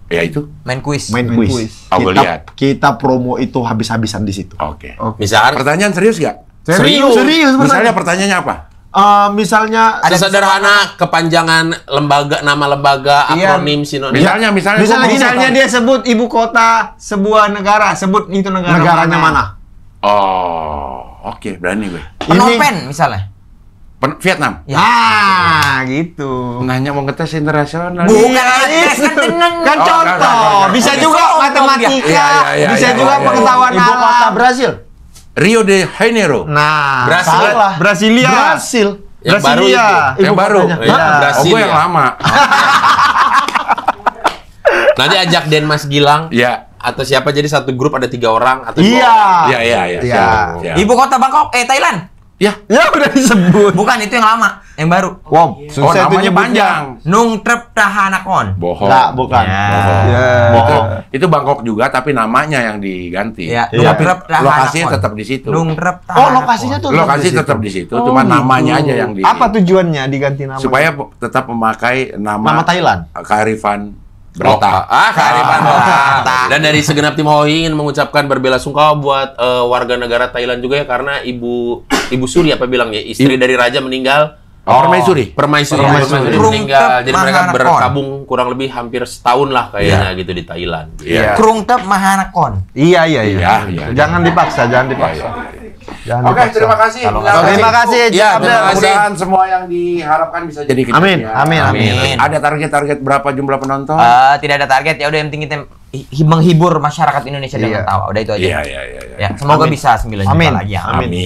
Ya itu. Main kuis. Main Main quiz. quiz. Oh, gua lihat. Kita promo itu habis-habisan di situ. Oke. Misalkan Pertanyaan serius nggak? Serius. Misalnya pertanyaannya apa? Misalnya sesederhana kepanjangan lembaga, nama lembaga, Iya. akronim, sinonim. Misalnya Misalnya dia sebut ibu kota sebuah negara, sebut itu negara negaranya mana? Oh, oke, berani gue. Phnom Penh misalnya. Vietnam. Ya. Ah, gitu. Nanya mau ngetes internasional. Bukan tes kan tenang. Kan Oh, contoh, enggak. bisa Oke, juga sombong matematika, dia. bisa Iya, juga iya, pengetahuan Ibu kota alam. Brazil. Rio de Janeiro. Nah, Brasil. salah. Brasilia. Brasil. Yang baru Brasilia. itu. Yang baru. kotanya. Iya, Oh, Brasil gue yang ya. lama. Nanti ajak Denmas Gilang Ya. atau siapa, jadi satu grup ada 3 orang atau 2 Iya. orang. Iya. Iya. Siap. Ibu kota Bangkok, Thailand. Ya. Ya udah disebut. Bukan itu yang lama, yang baru. Wow, Oh, susah itu namanya nyebutnya. panjang. Nung Trep Tahanakon. Bohong. Enggak, bukan. Bohong. Ya. Itu Bangkok juga, tapi namanya yang diganti. Ya, Iya. Nung Trep Tahanakon. Lokasinya tetap di situ. Nung Trep Oh, Tahanakon. lokasinya tuh Lokasi di tetap situ. di situ, Oh, cuma gitu. namanya aja yang di. Apa tujuannya diganti nama? Supaya tetap memakai Nama Thailand. kearifan berita. Kearifan lokal. Dan dari segenap tim Hoi ingin mengucapkan berbelasungkawa buat warga negara Thailand juga ya, karena Ibu Suri apa bilangnya, istri dari raja meninggal Permaisuri. Permaisuri meninggal. Jadi mereka berkabung kurang lebih hampir setahun lah kayaknya gitu di Thailand. Iya. Krungtep Mahanakon. Iya. Jangan Jangan dipaksa. Jangan Oke, dipaksa. terima kasih. Terima kasih, Ya, Cik Abdel. terima kasih. Mudah-mudahan semua yang diharapkan bisa jadi kejadian. Amin. Ada target-target berapa jumlah penonton? Tidak ada target, ya udah yang penting kita menghibur masyarakat Indonesia dengan tawa. Udah itu aja. Iya. Ya, semoga bisa 9 juta lagi ya. Amin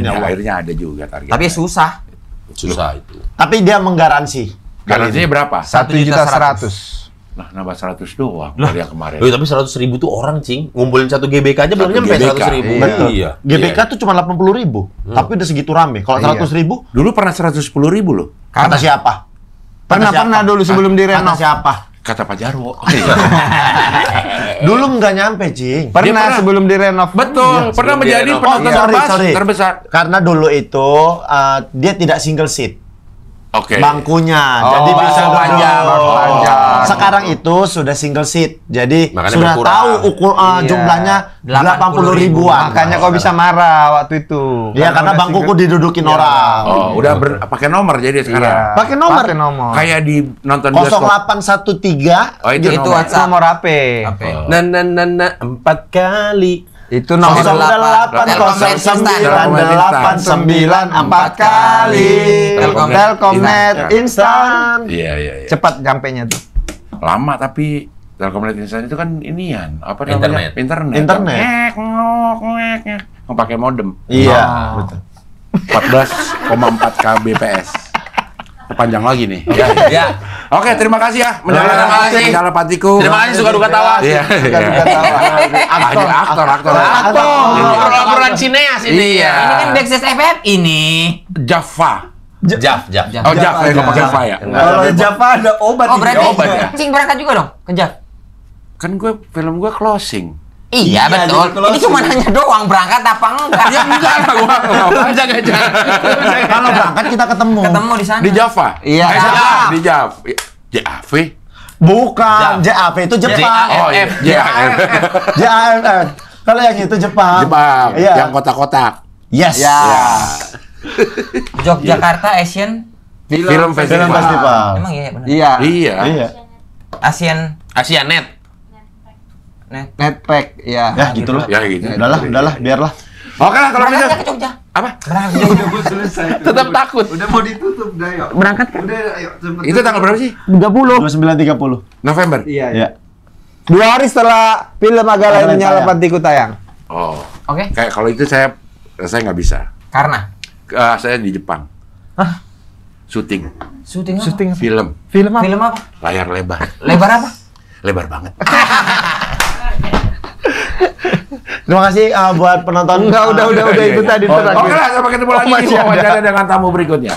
ya Allah. Akhirnya ada juga target. Tapi susah. Susah itu. Tapi dia menggaransi. Garansinya berapa? 1.100.000. Nah, nambah 100 doang dari yang kemarin. Tapi 100.000 tuh orang, Cing. Ngumpulin 1 GBK aja belum nyampe 100.000. Betul. Iya. GBK tuh cuma 80.000, tapi udah segitu rame. Kalau 100.000, Dulu pernah 110.000 loh. kata siapa? Pernah dulu sebelum Kata direnov. siapa? Kata Pak Jarwo. Dulu nggak nyampe, Cing. Pernah sebelum direnov. Betul, pernah sebelum menjadi direnov. penonton Sorry. terbesar. Karena dulu itu dia tidak single seat. Oke. Bangkunya, jadi bisa bangku panjang. duduk. panjang. Sekarang itu sudah single seat, jadi Makanya sudah berkurang. tahu jumlahnya 80 ribuan. Makanya kau bisa marah waktu itu. Iya, karena bangkuku didudukin orang. Oh, udah pakai nomor jadi sekarang. Pakai nomor. Pakai nomor. Kayak di nonton bioskop. 0813. Oh, itu Itu nomor. WhatsApp. Nomor HP. Nah, 4 kali. Itu nomor 080989 4 kali. Telkomnet instan. Iya. cepat nyampenya tuh. Lama tapi Telkomnet instan itu kan inian, apa namanya? Internet. Internet. Mau pakai modem. Iya, betul. 14,4 kbps. Panjang lagi nih. Ya. Oke, terima kasih ya. Terima kasih. Dalam hatiku. Terima kasih suka duka tawa. Iya. Aktor. Aktor sineas ini ya. Ini kan Backstage FM ini. Java. Jaf. Oh, Java ya, ngomong Java ya. Kalau Java ada obat. Oh, berarti obat ya? Cing berangkat juga dong ke Jav. Kan film gue closing. Iya, betul. Ini cuma nanya doang berangkat apa enggak. Ya enggak lah, gua jangan. Kalau berangkat kita ketemu. Ketemu di sana. Di Java. Iya. Di Java. JAV. Bukan, JAV itu Jepang. Oh iya, JAV. JAV. Kalau yang itu Jepang. Jepang. Iya. Yang kotak-kotak. Yes. Ya. Yogyakarta Asian Film Festival. Emang iya benar. Iya. Iya. Asianet. Netpack. Iya. Ya, gitu loh. Ya gitu. Udahlah, biarlah. Oke lah kalau Berangkat gitu. nggak ke Jogja? Apa? Berangkat ke Jogja. Tetap takut. Udah mau ditutup dah, yuk. Berangkat. Udah, ayo. Itu tanggal berapa sih? 29.30. November. Iya. Ya. 2 hari setelah film Agak Lain Menyala tayang. Pantiku tayang. Oh. Oke. Kayak kalau itu saya nggak bisa. Karena Saya di Jepang. Syuting syuting apa? Syuting film film apa? Film apa? layar lebar. Lebar apa? Lebar banget. Terima kasih buat penonton. Enggak, udah itu tadi Oke terakhir. lah, sampai ketemu lagi di wawancara dengan tamu berikutnya.